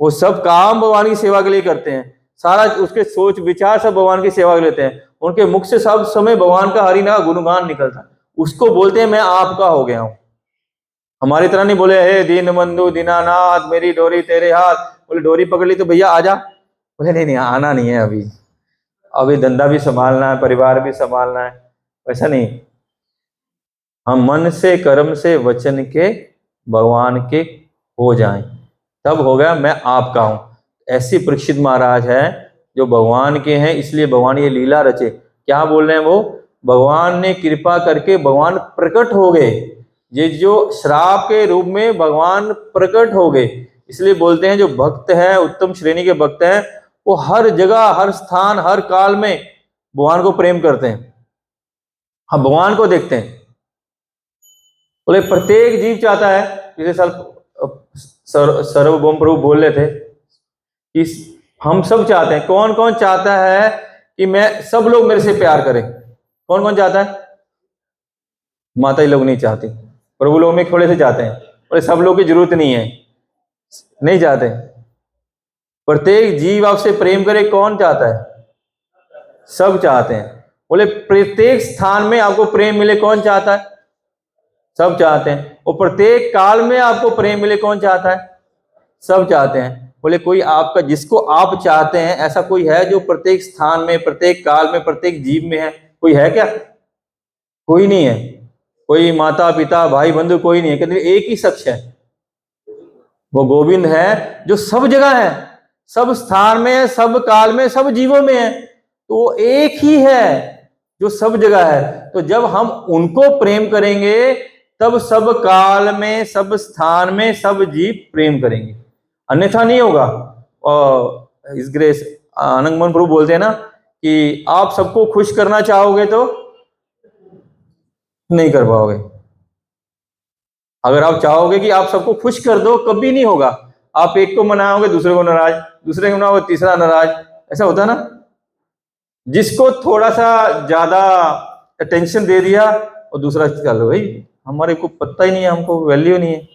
वो सब काम भगवान की सेवा के लिए करते हैं, सारा उसके सोच विचार सब भगवान की सेवा के लेते हैं, उनके मुख से सब समय भगवान का हरिनाम गुणगान निकलता है, उसको बोलते हैं मैं आपका हो गया हूं। हमारी तरह नहीं बोले हे दीन बंधु दीनानाथ मेरी डोरी तेरे हाथ, बोले डोरी पकड़ ली तो भैया आजा, बोले नहीं नहीं आना नहीं है, अभी धंधा भी संभालना है, परिवार भी संभालना है, वैसा नहीं। हम मन से, कर्म से, वचन के भगवान के हो जाएं, तब हो गया मैं आपका हूं। ऐसी परीक्षित महाराज है जो भगवान के हैं, इसलिए भगवान ये लीला रचे। क्या बोल रहे हैं वो, भगवान ने कृपा करके भगवान प्रकट हो गए, ये जो श्राप के रूप में भगवान प्रकट हो गए, इसलिए बोलते हैं जो भक्त है, उत्तम श्रेणी के भक्त हैं, वो हर जगह, हर स्थान, हर काल में भगवान को प्रेम करते हैं, हम भगवान को देखते हैं। बोले प्रत्येक जीव चाहता है, पिछले साल सर्वभौम प्रभु बोल रहे थे कि हम सब चाहते हैं, कौन कौन चाहता है कि मैं सब लोग मेरे से प्यार करें, कौन कौन चाहता है। माता ही लोग नहीं चाहती, प्रभु लोग में थोड़े से चाहते हैं, बोले सब लोग की जरूरत नहीं है, नहीं चाहते। प्रत्येक जीव आपसे प्रेम करे, कौन चाहता है, सब चाहते हैं। बोले प्रत्येक स्थान में आपको प्रेम मिले, कौन चाहता है, सब चाहते हैं। और प्रत्येक काल में आपको प्रेम मिले, कौन चाहता है, सब चाहते हैं। बोले कोई आपका जिसको आप चाहते हैं ऐसा कोई है जो प्रत्येक स्थान में, प्रत्येक काल में, प्रत्येक जीव में है? कोई है क्या? कोई नहीं है। कोई माता पिता भाई बंधु कोई नहीं है, केवल एक ही शख्स है, वो गोविंद है जो सब जगह है, सब स्थान में है, सब काल में, सब जीवों में है। तो वो एक ही है जो सब जगह है। तो जब हम उनको प्रेम करेंगे तब सब काल में, सब स्थान में, सब जीव प्रेम करेंगे, अन्यथा नहीं होगा। और इस ग्रेस आनंद मोहन प्रभु बोलते हैं ना कि आप सबको खुश करना चाहोगे तो नहीं कर पाओगे। अगर आप चाहोगे कि आप सबको खुश कर दो, कभी नहीं होगा। आप एक को मनाओगे दूसरे को नाराज, दूसरे को मनाओगे तीसरा नाराज, ऐसा होता है ना। जिसको थोड़ा सा ज्यादा अटेंशन दे दिया और दूसरा चल भाई हमारे को पता ही नहीं है, हमको वैल्यू नहीं है,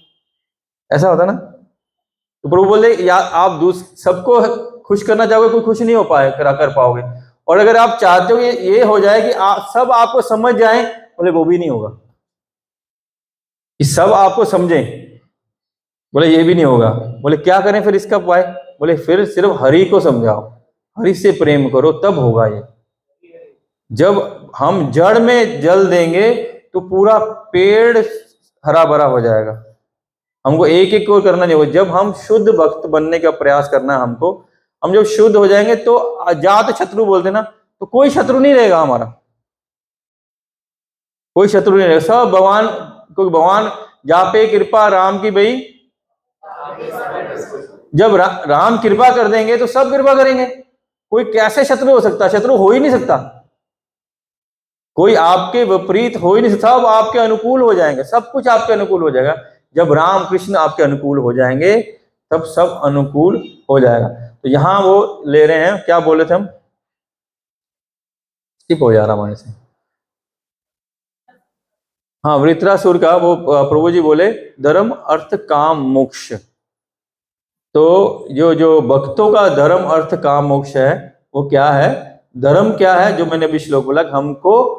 ऐसा होता ना। तो प्रभु बोले या आप सबको खुश करना चाहोगे, कोई खुश नहीं हो पाए कर पाओगे। और अगर आप चाहते हो कि ये हो जाए कि सब आपको समझ जाए, बोले वो भी नहीं होगा। कि सब आपको समझें, बोले ये भी नहीं होगा। बोले क्या करें फिर इसका उपाय? बोले फिर सिर्फ हरि को समझाओ, हरि से प्रेम करो, तब होगा ये। जब हम जड़ में जल देंगे तो पूरा पेड़ हरा भरा हो जाएगा। हमको एक एक को करना नहीं होगा। जब हम शुद्ध भक्त बनने का प्रयास करना है हमको, हम जब शुद्ध हो जाएंगे तो अजात शत्रु बोलते ना, तो कोई शत्रु नहीं रहेगा हमारा, कोई शत्रु नहीं रहेगा। सब भगवान, क्योंकि भगवान जहाँ पे कृपा राम की भाई, जब राम कृपा कर देंगे तो सब कृपा करेंगे। कोई कैसे शत्रु हो सकता? शत्रु हो ही नहीं सकता, कोई आपके विपरीत हो ही नहीं सकता। सब आपके अनुकूल हो जाएंगे, सब कुछ आपके अनुकूल हो जाएगा। जब राम कृष्ण आपके अनुकूल हो जाएंगे तब सब अनुकूल हो जाएगा। तो यहां वो ले रहे हैं, क्या बोले थे हम, स्किप हो जा रहा हमारे से। हाँ, वृत्रासुर का वो प्रभु जी बोले धर्म अर्थ काम मोक्ष। तो जो भक्तों का धर्म अर्थ काम मोक्ष है वो क्या है? धर्म क्या है? जो मैंने अभी श्लोक बोला, हमको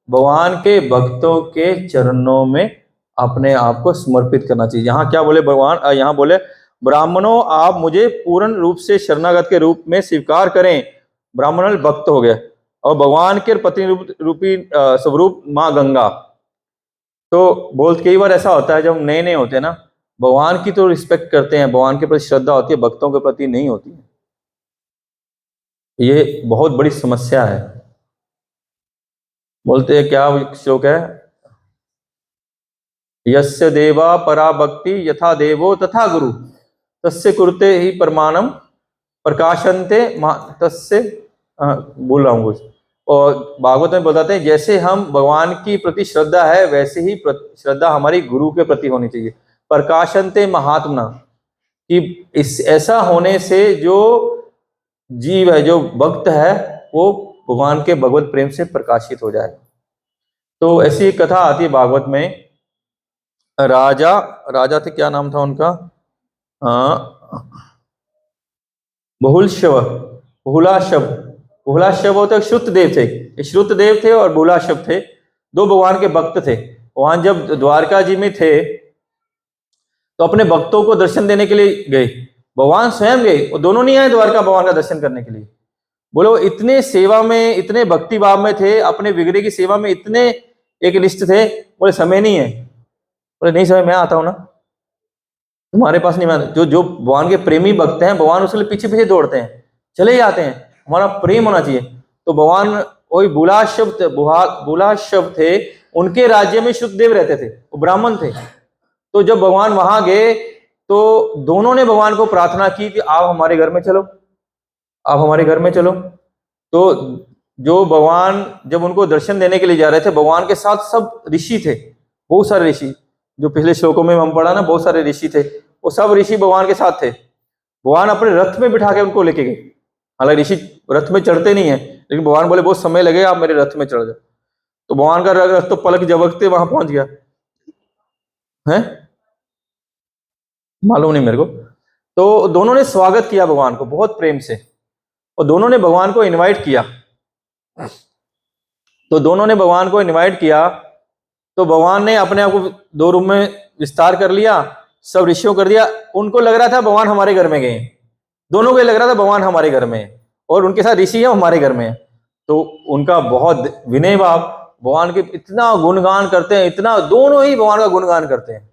भगवान के भक्तों के चरणों में अपने आप को समर्पित करना चाहिए। यहाँ क्या बोले भगवान? यहाँ बोले ब्राह्मणों आप मुझे पूर्ण रूप से शरणागत के रूप में स्वीकार करें। ब्राह्मण भक्त हो गया, और भगवान के पति रूपी स्वरूप माँ गंगा। तो बहुत कई बार ऐसा होता है जब हम नए नए होते हैं ना, भगवान की तो रिस्पेक्ट करते हैं, भगवान के प्रति श्रद्धा होती है, भक्तों के प्रति नहीं होती है। ये बहुत बड़ी समस्या है। बोलते हैं क्या श्लोक है, यस्य देवा परा भक्ति यथा देवो तथा गुरु तस्य कुरुते ही परमानम प्रकाशनते तस्य बोल रहा हूँ कुछ। और भागवत में बताते हैं जैसे हम भगवान की प्रति श्रद्धा है वैसे ही श्रद्धा हमारी गुरु के प्रति होनी चाहिए। प्रकाशनते महात्मा, कि इस ऐसा होने से जो जीव है, जो भक्त है, वो भगवान के भगवत प्रेम से प्रकाशित हो जाए। तो ऐसी एक कथा आती है भागवत में। राजा थे, क्या नाम था उनका? बहुलशव, बहुलाशव होते श्रुतदेव थे। श्रुतदेव थे और बहुलाशव थे, दो भगवान के भक्त थे। भगवान जब द्वारका जी में थे तो अपने भक्तों को दर्शन देने के लिए गए। भगवान स्वयं गए, वो दोनों नहीं आए द्वारका भगवान का दर्शन करने के लिए। बोले वो इतने सेवा में, इतने भक्ति भाव में थे, अपने विग्रह की सेवा में इतने एक निष्ठ थे। बोले समय नहीं है। बोले नहीं समय मैं आता हूं ना, तुम्हारे पास नहीं। मैं जो भगवान के प्रेमी भक्त हैं, भगवान उसके लिए पीछे पीछे दौड़ते हैं, चले जाते हैं। हमारा प्रेम होना चाहिए। तो भगवान वही बुलाशव थे, उनके राज्य में शुद्धदेव रहते थे, वो ब्राह्मण थे। तो जब भगवान वहां गए तो दोनों ने भगवान को प्रार्थना की कि आप हमारे घर में चलो, आप हमारे घर में चलो। तो जो भगवान जब उनको दर्शन देने के लिए जा रहे थे, भगवान के साथ सब ऋषि थे, बहुत सारे ऋषि, जो पिछले श्लोकों में हम पढ़ा ना, बहुत सारे ऋषि थे। वो सब ऋषि भगवान के साथ थे। भगवान अपने रथ में बिठा के उनको लेके गए। हालांकि ऋषि रथ में चढ़ते नहीं है, लेकिन भगवान बोले बहुत समय लगेगा, आप मेरे रथ में चढ़ जाओ। तो भगवान का रथ तो पलक झपकते वहां पहुंच गया है, मालूम नहीं मेरे को। तो दोनों ने स्वागत किया भगवान को बहुत प्रेम से, और दोनों ने भगवान को इनवाइट किया। तो दोनों ने भगवान को इनवाइट किया, तो भगवान ने अपने आप को दो रूम में विस्तार कर लिया। सब ऋषियों कर दिया। उनको लग रहा था भगवान हमारे घर में गए, दोनों को ये लग रहा था भगवान हमारे घर में है और उनके साथ ऋषि है हमारे घर में है। तो उनका बहुत विनय भाव, भगवान के इतना गुणगान करते हैं, इतना, दोनों ही भगवान का गुणगान करते हैं,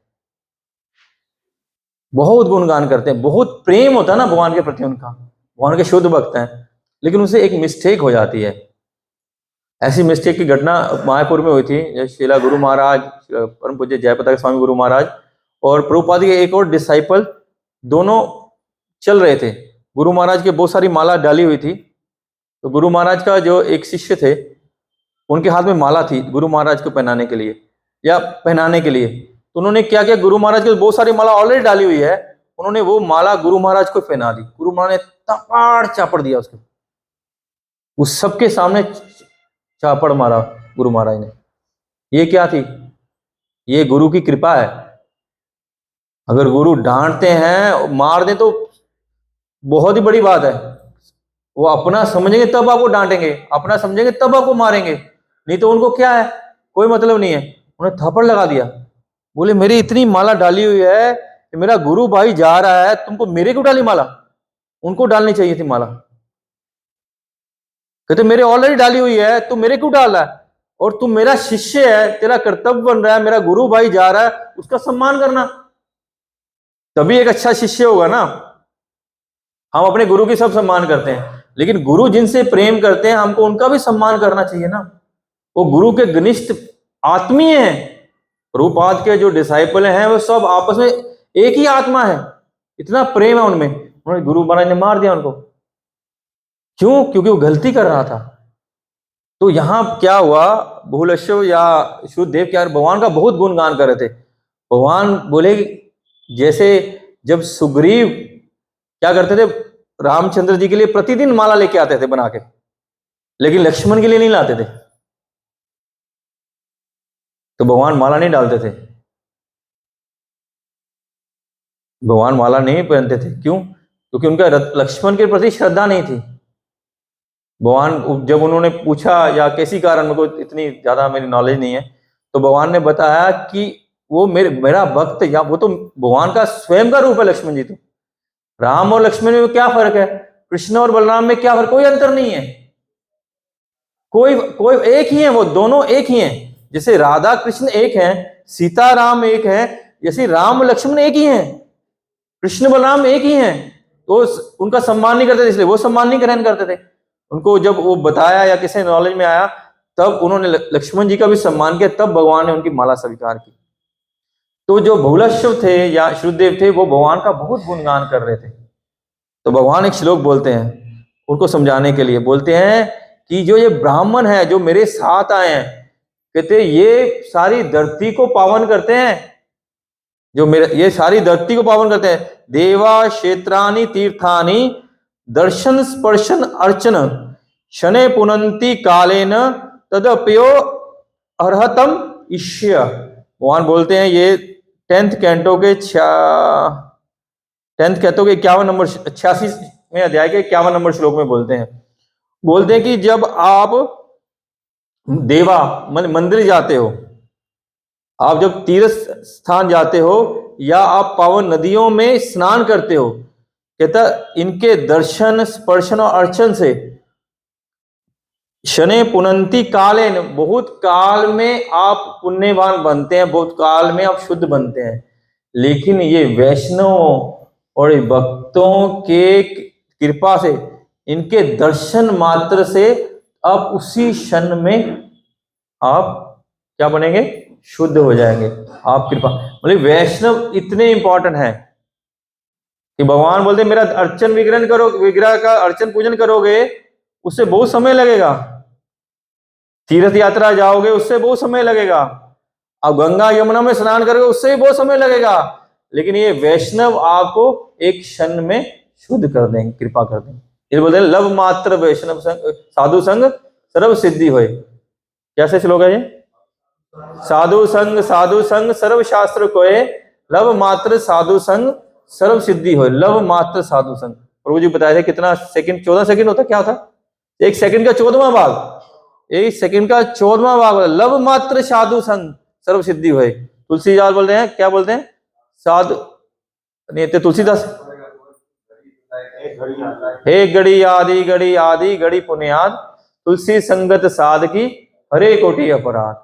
बहुत गुणगान करते हैं, बहुत प्रेम होता है ना भगवान के प्रति उनका, भगवान के शुद्ध भक्त हैं। लेकिन उनसे एक मिस्टेक हो जाती है। ऐसी मिस्टेक की घटना मायापुर में हुई थी। श्रीला गुरु महाराज, परम पूज्य जयपताका स्वामी गुरु महाराज और प्रभुपाद के एक और डिसाइपल, दोनों चल रहे थे। गुरु महाराज के बहुत सारी माला डाली हुई थी। तो गुरु महाराज का जो एक शिष्य थे, उनके हाथ में माला थी गुरु महाराज को पहनाने के लिए या पहनाने के लिए। तो उन्होंने क्या किया, गुरु महाराज की बहुत सारी माला ऑलरेडी डाली हुई है, उन्होंने वो माला गुरु महाराज को पहना दी। गुरु महाराज ने तपाड़ चापड़ दिया उसको, उस सबके सामने चापड़ मारा गुरु महाराज ने। ये क्या थी? ये गुरु की कृपा है। अगर गुरु डांटते हैं, मार दे तो बहुत ही बड़ी बात है। वो अपना समझेंगे तब आपको डांटेंगे, अपना समझेंगे तब आपको मारेंगे, नहीं तो उनको क्या है, कोई मतलब नहीं है। उन्हें थप्पड़ लगा दिया, बोले मेरी इतनी माला डाली हुई है, मेरा गुरु भाई जा रहा है, तुमको मेरे क्यों डाली माला? उनको डालनी चाहिए थी माला। कहते मेरे ऑलरेडी डाली हुई है, तू मेरे क्यों डाल रहा है? और तू मेरा शिष्य है, तेरा कर्तव्य बन रहा है, मेरा गुरु भाई जा रहा है, उसका सम्मान करना, तभी एक अच्छा शिष्य होगा ना। हम अपने गुरु की सब सम्मान करते हैं, लेकिन गुरु जिनसे प्रेम करते हैं हमको उनका भी सम्मान करना चाहिए ना। वो गुरु के घनिष्ठ आत्मीय हैं। प्रभुपाद के जो डिसाइपल हैं वो सब आपस में एक ही आत्मा है, इतना प्रेम है उनमें। उन्होंने गुरु महाराज ने मार दिया उनको, क्यों? क्योंकि वो गलती कर रहा था। तो यहां क्या हुआ, भूलश्व या शुद्धदेव क्या भगवान का बहुत गुणगान कर रहे थे। भगवान बोले जैसे जब सुग्रीव क्या करते थे, रामचंद्र जी के लिए प्रतिदिन माला लेके आते थे बना के, लेकिन लक्ष्मण के लिए नहीं लाते थे। तो भगवान माला नहीं डालते थे, भगवान माला नहीं पहनते थे। क्यों? क्योंकि उनका लक्ष्मण के प्रति श्रद्धा नहीं थी। भगवान जब उन्होंने पूछा या किसी कारण, मेरे को इतनी ज्यादा मेरी नॉलेज नहीं है, तो भगवान ने बताया कि वो मेरा भक्त, या वो तो भगवान का स्वयं का रूप है लक्ष्मण जी। तो राम और लक्ष्मण में क्या फर्क है? कृष्ण और बलराम में क्या फर्क? कोई अंतर नहीं है, कोई एक ही है, वो दोनों एक ही हैं। जैसे राधा कृष्ण एक हैं, सीता राम एक है, जैसे राम लक्ष्मण एक ही हैं, कृष्ण बलराम एक ही हैं। तो उनका सम्मान नहीं करते थे, इसलिए वो सम्मान नहीं ग्रहण करते थे। उनको जब वो बताया या किसी नॉलेज में आया, तब उन्होंने लक्ष्मण जी का भी सम्मान किया, तब भगवान ने उनकी माला स्वीकार की। तो जो भूलश्व थे या शुद्धदेव थे, वो भगवान का बहुत गुणगान कर रहे थे। तो भगवान एक श्लोक बोलते हैं उनको समझाने के लिए, बोलते हैं कि जो ये ब्राह्मण है जो मेरे साथ आए हैं, कहते ये सारी धरती को पावन करते हैं, जो मेरे ये सारी धरती को पावन करते हैं। देवा क्षेत्राणि तीर्थानि दर्शन स्पर्शन अर्चन शने पुनंती कालेन तदप्यो अर्हतम ईश्य। भगवान बोलते हैं, ये 10th कैंटो के 51 नंबर 86वें अध्याय के 51 नंबर श्लोक में बोलते हैं कि जब आप देवा मंदिर जाते हो, आप जब तीर्थ स्थान जाते हो, या आप पावन नदियों में स्नान करते हो, कहता इनके दर्शन स्पर्शन और अर्चन से शने पुनंती कालेन, बहुत काल में आप पुण्यवान बनते हैं, बहुत काल में आप शुद्ध बनते हैं। लेकिन ये वैष्णवों और भक्तों के कृपा से, इनके दर्शन मात्र से आप उसी क्षण में आप क्या बनेंगे? शुद्ध हो जाएंगे। आप कृपा, मतलब वैष्णव इतने इंपॉर्टेंट है कि भगवान बोलते मेरा अर्चन विग्रहण करो, विग्रह का अर्चन पूजन करोगे, उससे बहुत समय लगेगा। तीर्थ यात्रा जाओगे, उससे बहुत समय लगेगा। अब गंगा यमुना में स्नान करोगे, उससे भी बहुत समय लगेगा। लेकिन ये वैष्णव आपको एक क्षण में शुद्ध कर देंगे, कृपा कर देंगे। ये बोलते हैं लव मात्र वैष्णव संग साधु संग सर्व सिद्धि होए। कैसे श्लोक है ये? साधु संग सर्व शास्त्र कोय, लव मात्र साधु संग सर्व सिद्धि होए। लव मात्र साधु संग, प्रभु जी बताए थे कितना सेकंड, 14 सेकंड होता, क्या होता? एक सेकंड का 14वां भाग, एक सेकंड का 14वां भाग, लव मात्र साधु संग सर्व सिद्धि होए। तुलसीदास बोलते हैं, क्या बोलते हैं? साधु नित्य तुलसीदास, हे घड़ी आदि घड़ी पुण्याद, तुलसी संगत साध की हरे कोटि अपराध।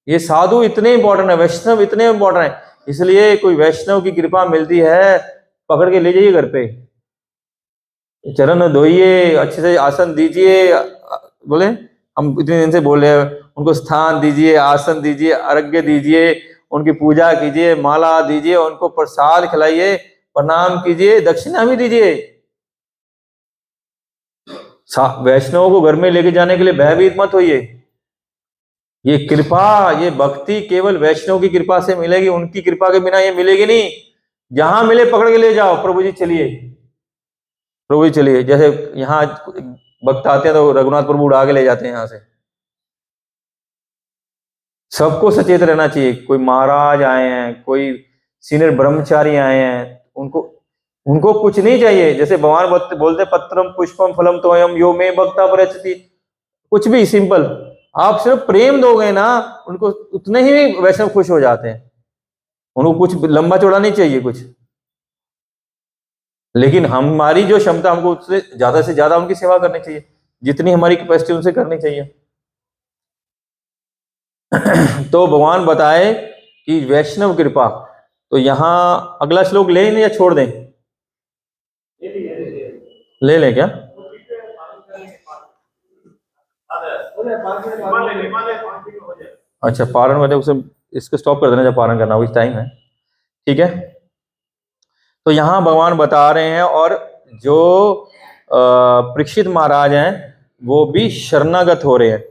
ये साधु इतने इंपॉर्टेंट है, वैष्णव इतने इंपॉर्टेंट है, इसलिए कोई वैष्णव की कृपा मिलती है, पकड़ के ले जाइए घर पे, चरण धोइए, अच्छे से आसन दीजिए। बोले हम इतने दिन से बोल रहे हैं, उनको स्थान दीजिए, आसन दीजिए, अर्घ्य दीजिए, उनकी पूजा कीजिए, माला दीजिए, उनको प्रसाद खिलाइए, प्रणाम कीजिए, दक्षिणा भी दीजिए। वैष्णव को घर में लेके जाने के लिए भयभीत मत होइए। ये कृपा, ये भक्ति केवल वैष्णव की कृपा से मिलेगी, उनकी कृपा के बिना ये मिलेगी नहीं। जहां मिले पकड़ के ले जाओ, प्रभु जी चलिए, प्रभु जी चलिए। जैसे यहाँ भक्त आते हैं तो रघुनाथ प्रभु उड़ा के ले जाते हैं यहाँ से। सबको सचेत रहना चाहिए। कोई महाराज आए हैं, कोई सीनियर ब्रह्मचारी आए हैं, उनको कुछ नहीं चाहिए। जैसे भगवान बोलते पत्रम पुष्पम फलम तोयम यो मे भक्ता प्रयच्छति, कुछ भी सिंपल, आप सिर्फ प्रेम दोगे ना, उनको उतने ही वैष्णव खुश हो जाते हैं। उनको कुछ लंबा चौड़ा नहीं चाहिए कुछ, लेकिन हमारी जो क्षमता, हमको उससे ज्यादा उनकी सेवा करनी चाहिए, जितनी हमारी कैपेसिटी उनसे करनी चाहिए। तो भगवान बताए कि वैष्णव कृपा। तो यहां अगला श्लोक ले या छोड़ दें? ले लें क्या? अच्छा, पारण वाले उसे इसको स्टॉप कर देना जब पारण करना हो, इस टाइम है, ठीक है। तो यहां भगवान बता रहे हैं, और जो परीक्षित महाराज हैं वो भी शरणागत हो रहे हैं।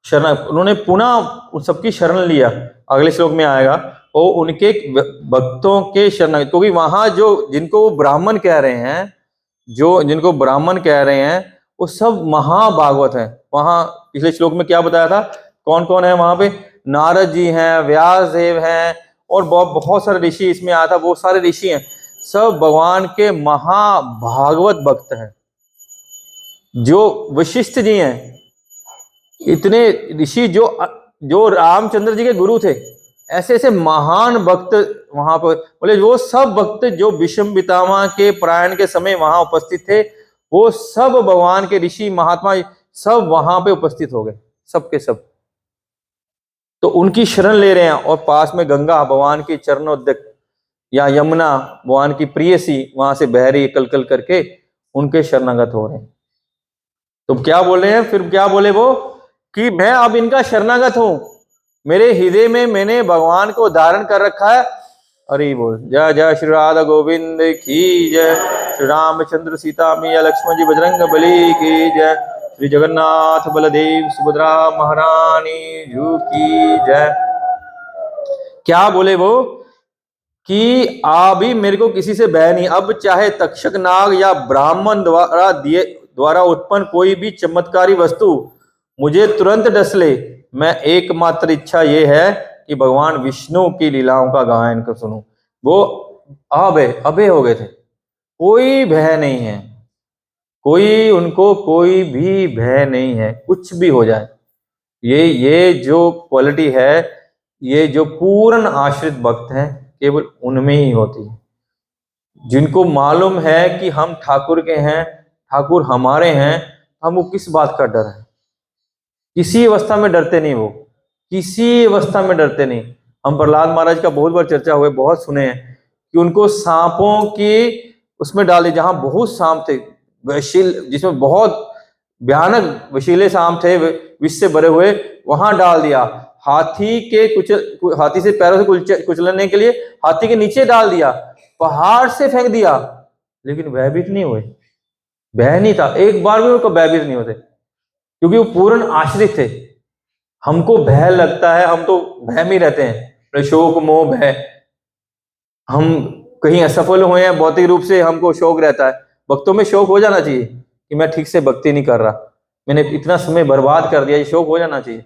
उन्होंने पुनः उन सबकी शरण लिया, अगले श्लोक में आएगा। वो उनके भक्तों के शरण, क्योंकि वहां जो जिनको वो ब्राह्मण कह रहे हैं, जिनको ब्राह्मण कह रहे हैं, वो सब महाभागवत हैं। वहां पिछले श्लोक में क्या बताया था, कौन कौन है वहां पे? नारद जी हैं, व्यास देव हैं, और बहुत सारे ऋषि इसमें आया था। वो सारे ऋषि हैं, सब भगवान के महाभागवत भक्त हैं। जो वशिष्ठ जी हैं, इतने ऋषि जो रामचंद्र जी के गुरु थे, ऐसे ऐसे महान भक्त वहां पर बोले। वो सब भक्त जो विषम पितामह के प्रयाण के समय वहां उपस्थित थे, वो सब भगवान के ऋषि महात्मा सब वहां पे उपस्थित हो गए, सब के सब। तो उनकी शरण ले रहे हैं, और पास में गंगा भगवान की चरणोदक, या यमुना भगवान की प्रियसी वहां से बह रही कल कल करके, उनके शरणागत हो रहे हैं। तो क्या बोले हैं फिर, क्या बोले वो कि मैं अब इनका शरणागत हूं, मेरे हृदय में मैंने भगवान को धारण कर रखा है। अरे बोल, जय जय श्री राधा गोविंद की जय, श्री रामचंद्र सीता मैया लक्ष्मण जी बजरंग बली की जय, श्री जगन्नाथ बलदेव सुभद्रा महारानी जू की जय। क्या बोले वो कि अभी मेरे को किसी से भय नहीं, अब चाहे तक्षक नाग या ब्राह्मण द्वारा उत्पन्न कोई भी चमत्कारी वस्तु मुझे तुरंत डस ले, मैं एकमात्र इच्छा ये है कि भगवान विष्णु की लीलाओं का गायन कर सुनूं। वो अभय हो गए थे, कोई भय नहीं है, उनको कोई भी भय नहीं है, कुछ भी हो जाए। ये जो क्वालिटी है, ये जो पूर्ण आश्रित भक्त हैं, केवल उनमें ही होती है। जिनको मालूम है कि हम ठाकुर के हैं, ठाकुर हमारे हैं, हमको किस बात का डर है? किसी अवस्था में डरते नहीं, वो किसी अवस्था में डरते नहीं। हम प्रहलाद महाराज का बहुत बार चर्चा हुए, बहुत सुने हैं कि उनको सांपों की उसमें डाले, जहां बहुत सांप थे वशील, जिसमें बहुत भयानक वशीले सांप थे विष से भरे हुए, वहां डाल दिया। हाथी से पैरों से कुचलने के लिए हाथी के नीचे डाल दिया, पहाड़ से फेंक दिया, लेकिन भयभीत नहीं हुए। भय नहीं था, एक बार भी उनको भयभीत नहीं होते, क्योंकि वो पूर्ण आश्रित थे। हमको भय लगता है, हम तो भय में रहते हैं, शोक मोह भय। हम कहीं असफल हुए हैं भौतिक रूप से, हमको शोक रहता है। भक्तों में शोक हो जाना चाहिए कि मैं ठीक से भक्ति नहीं कर रहा, मैंने इतना समय बर्बाद कर दिया, ये शोक हो जाना चाहिए,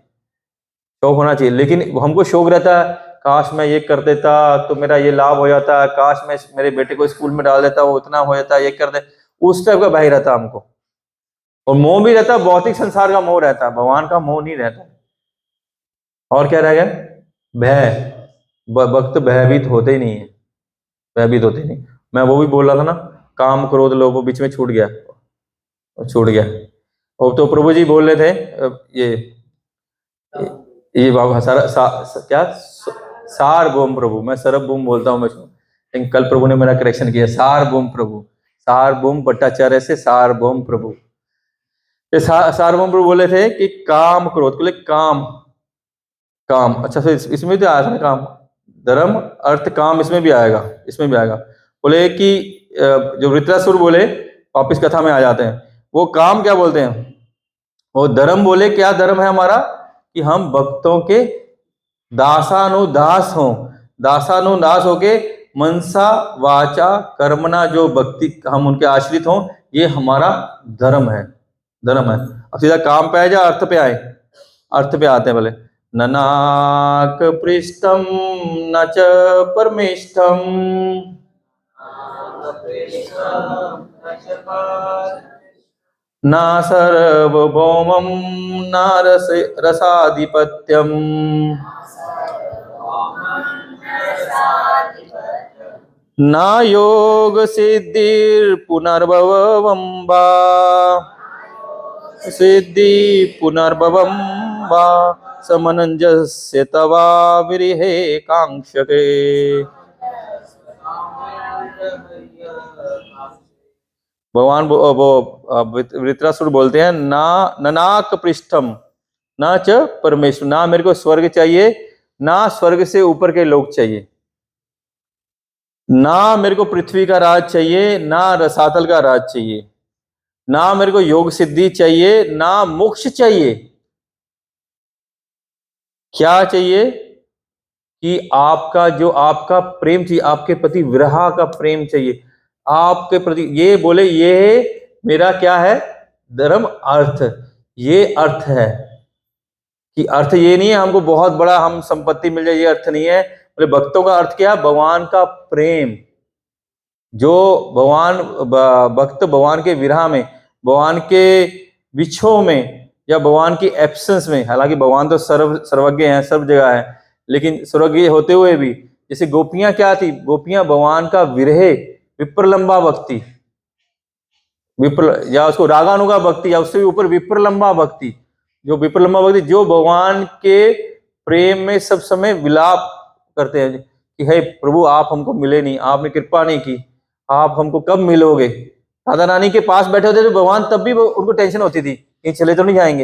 शौक होना चाहिए। लेकिन हमको शौक रहता है, काश मैं ये कर देता तो मेरा ये लाभ हो जाता, काश मैं मेरे बेटे को स्कूल में डाल देता, वो इतना हो जाता, ये कर दे, उस टाइप का भय रहता हमको। और मोह भी रहता, भौतिक संसार का मोह रहता, भगवान का मोह नहीं रहता। और क्या रह गया? भय। भक्त भयभीत होते ही नहीं है, भयभीत होते नहीं। मैं वो भी बोल रहा था ना, काम क्रोध लोभ, वो बीच में छूट गया, और तो प्रभु जी बोल रहे थे ये बाबा क्या सार्वभौम प्रभु, मैं सार्वभौम बोलता हूँ मैं, लेकिन कल प्रभु ने मेरा करेक्शन किया, सार्वभौम प्रभु, सार्वभौम भट्टाचार्य से सार्वभौम प्रभु। ये सार्वभौम प्रभु बोले थे कि काम क्रोध, बोले काम काम, अच्छा फिर इसमें भी आया था ना काम, धर्म अर्थ काम, इसमें भी आएगा, बोले कि जो वृत्रासुर बोले, वापिस कथा में आ जाते हैं, वो काम क्या बोलते हैं, वो धर्म बोले, क्या धर्म है हमारा, कि हम भक्तों के दासानुदास होके मनसा वाचा कर्मना जो भक्ति हम उनके आश्रित हों, ये हमारा धर्म है। अब सीधा काम पे आए या अर्थ पे आए, अर्थ पे आते हैं। बोले ननाक पृष्ठम न च परमेष्ठम, न सर्वभौमं न रसाधिपत्यम, न योग सिद्धिर पुनर्भवम वा, समनंजस्य तवा विरिहे कांक्षके। भगवान वो वृत्रासुर बोलते हैं, ना ननाक पृष्ठम ना च परमेश्वर, ना मेरे को स्वर्ग चाहिए, ना स्वर्ग से ऊपर के लोग चाहिए, ना मेरे को पृथ्वी का राज चाहिए, ना रसातल का राज चाहिए, ना मेरे को योग सिद्धि चाहिए, ना मोक्ष चाहिए। क्या चाहिए, कि आपका जो आपका प्रेम चाहिए, आपके प्रति विरह का प्रेम चाहिए, आपके प्रति, ये बोले ये मेरा क्या है, धर्म अर्थ, ये अर्थ है। कि अर्थ ये नहीं है हमको बहुत बड़ा हम संपत्ति मिल जाए, ये अर्थ नहीं है। बोले भक्तों का अर्थ क्या है, भगवान का प्रेम, जो भगवान भक्त भगवान के विरह में, भगवान के विछोह में, या भगवान की एब्सेंस में, हालांकि भगवान तो सर्वज्ञ हैं, सब जगह है, लेकिन सर्वज्ञ होते हुए भी, जैसे गोपियां क्या थी, गोपियां भगवान का विरह, विप्रलंबा भक्ति, या उसको रागानुगा भक्ति, या उससे भी ऊपर विप्रलंबा भक्ति, जो विप्रलंबा भक्ति जो भगवान के प्रेम में सब समय विलाप करते हैं कि हे प्रभु आप हमको मिले नहीं, आपने कृपा नहीं की, आप हमको कब मिलोगे। राधा रानी के पास बैठे होते तो भगवान तब भी उनको टेंशन होती थी, कहीं चले तो नहीं जाएंगे।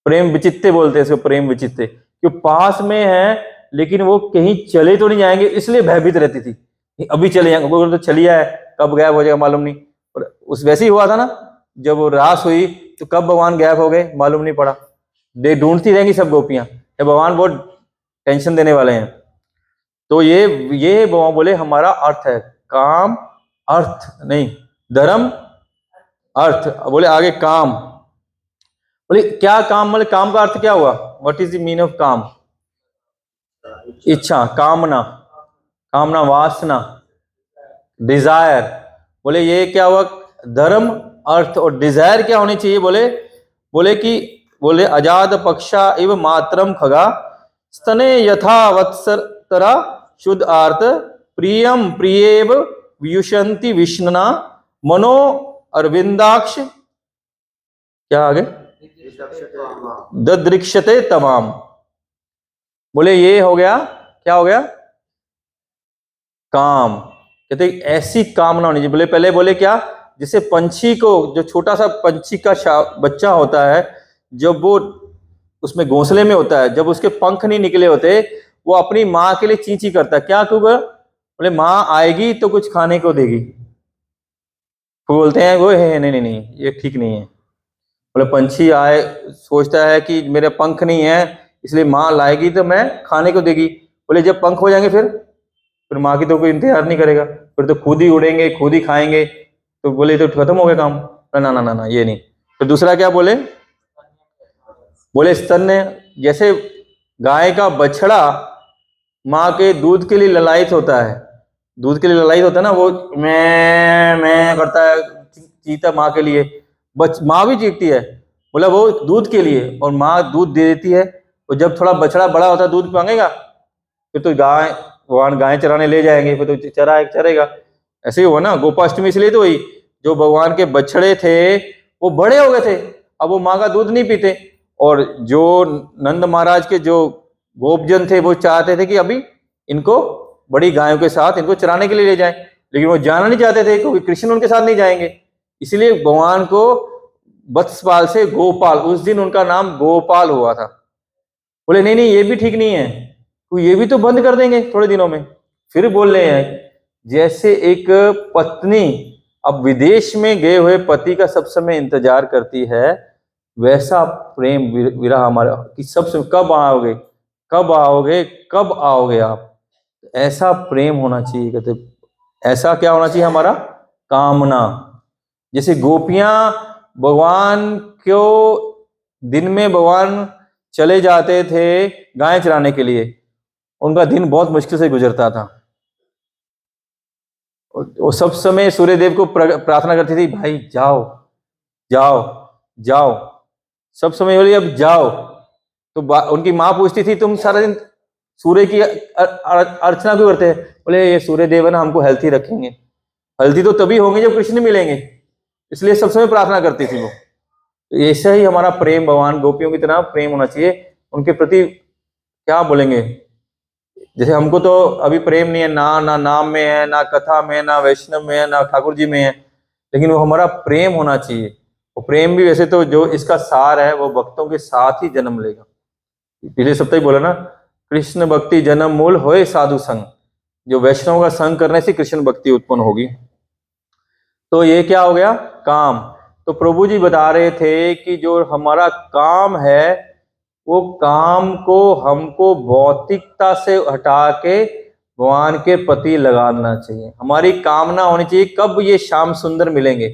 प्रेम विचित्ते बोलते हैं इसको, प्रेम विचित्ते, क्यों पास में है लेकिन वो कहीं चले तो नहीं जाएंगे, इसलिए भयभीत रहती थी, अभी चले जाएंगे, वो तो चलिया है, कब गायब हो जाएगा मालूम नहीं। और उस वैसे ही हुआ था ना, जब वो रास हुई तो कब भगवान गायब हो गए मालूम नहीं पड़ा, ढूंढती रहेंगी सब गोपियां, भगवान बहुत टेंशन देने वाले हैं। तो ये भगवान बोले हमारा अर्थ है, काम अर्थ नहीं, धर्म अर्थ। बोले आगे काम, बोले क्या काम, बोले काम का अर्थ क्या हुआ, what is the meaning of काम, इच्छा, कामना, वासना, डिजायर। बोले ये क्या हुआ, धर्म अर्थ और डिजायर क्या होनी चाहिए, बोले अजाद पक्षा इव मात्रम खगा स्तने यथा वत्सतरा शुद्ध अर्थ प्रियम प्रियेव व्युषंति विष्णुना मनो अरविंदाक्ष, क्या आगे, ददृक्षते तमाम। बोले ये हो गया, क्या हो गया, काम। कहते ऐसी कामना होनी चाहिए। बोले पहले बोले क्या, जैसे पंछी को, जो छोटा सा पंछी का बच्चा होता है, जब वो उसमें घोंसले में होता है, जब उसके पंख नहीं निकले होते, वो अपनी माँ के लिए ची ची करता है, क्या क्यों, बोले माँ आएगी तो कुछ खाने को देगी। वो बोलते हैं वो है नहीं नहीं नहीं ये ठीक नहीं है। बोले पंछी आए, सोचता है कि मेरे पंख नहीं है इसलिए माँ लाएगी तो मैं खाने को देगी। बोले जब पंख हो जाएंगे फिर माँ की तो कोई इंतजार नहीं करेगा, फिर तो खुद ही उड़ेंगे खुद ही खाएंगे। तो बोले तो खत्म हो गया काम, ना ना ना ना ये नहीं। फिर दूसरा क्या बोले स्तन, जैसे गाय का बछड़ा माँ के दूध के लिए ललायित होता है, ना, वो मैं करता है, चीता माँ के लिए, माँ भी चीखती है, बोला वो दूध के लिए, और माँ दूध दे देती है। और जब थोड़ा बछड़ा बड़ा होता है दूध मांगेगा, फिर तो गाय भगवान गाय चराने ले जाएंगे, फिर तो चरेगा। ऐसे ही हुआ ना गोपाष्टमी, इसलिए तो वही जो भगवान के बछड़े थे वो बड़े हो गए थे, अब वो माँ का दूध नहीं पीते, और जो नंद महाराज के जो गोपजन थे वो चाहते थे कि अभी इनको बड़ी गायों के साथ इनको चराने के लिए ले जाएं, लेकिन वो जाना नहीं चाहते थे क्योंकि कृष्ण उनके साथ नहीं जाएंगे। इसलिए भगवान को वत्सपाल से गोपाल, उस दिन उनका नाम गोपाल हुआ था। बोले नहीं नहीं ये भी ठीक नहीं है, तो ये भी तो बंद कर देंगे थोड़े दिनों में। फिर बोल रहे हैं जैसे एक पत्नी अब विदेश में गए हुए पति का सब समय इंतजार करती है, वैसा प्रेम विरह हमारा कि सब समय कब आओगे कब आओगे कब आओगे आप, ऐसा प्रेम होना चाहिए। कहते ऐसा क्या होना चाहिए हमारा कामना। जैसे गोपियां भगवान को दिन में भगवान चले जाते थे गाय चराने के लिए, उनका दिन बहुत मुश्किल से गुजरता था। वो सब समय सूर्यदेव को प्रार्थना करती थी, भाई जाओ जाओ जाओ, सब समय बोली अब जाओ। तो उनकी माँ पूछती थी तुम सारा दिन सूर्य की अर्चना क्यों करते हैं? बोले ये सूर्य देव है ना, हमको हेल्थी रखेंगे। हेल्थी तो तभी होंगे जब कृष्ण मिलेंगे, इसलिए सब समय प्रार्थना करती थी वो। तो ऐसा ही हमारा प्रेम भगवान गोपियों की तरह प्रेम होना चाहिए उनके प्रति। क्या बोलेंगे, जैसे हमको तो अभी प्रेम नहीं है ना नाम में है, ना कथा में, ना वैष्णव में है, ना ठाकुर जी में है, लेकिन वो हमारा प्रेम होना चाहिए। वो प्रेम भी वैसे तो जो इसका सार है वो भक्तों के साथ ही जन्म लेगा। पिछले सप्ताह ही बोला ना, कृष्ण भक्ति जन्म मूल होए साधु संग, जो वैष्णव का संग करने से कृष्ण भक्ति उत्पन्न होगी। तो ये क्या हो गया काम। तो प्रभु जी बता रहे थे कि जो हमारा काम है वो काम को हमको भौतिकता से हटा के भगवान के प्रति लगाना चाहिए। हमारी कामना होनी चाहिए कब ये श्याम सुंदर मिलेंगे,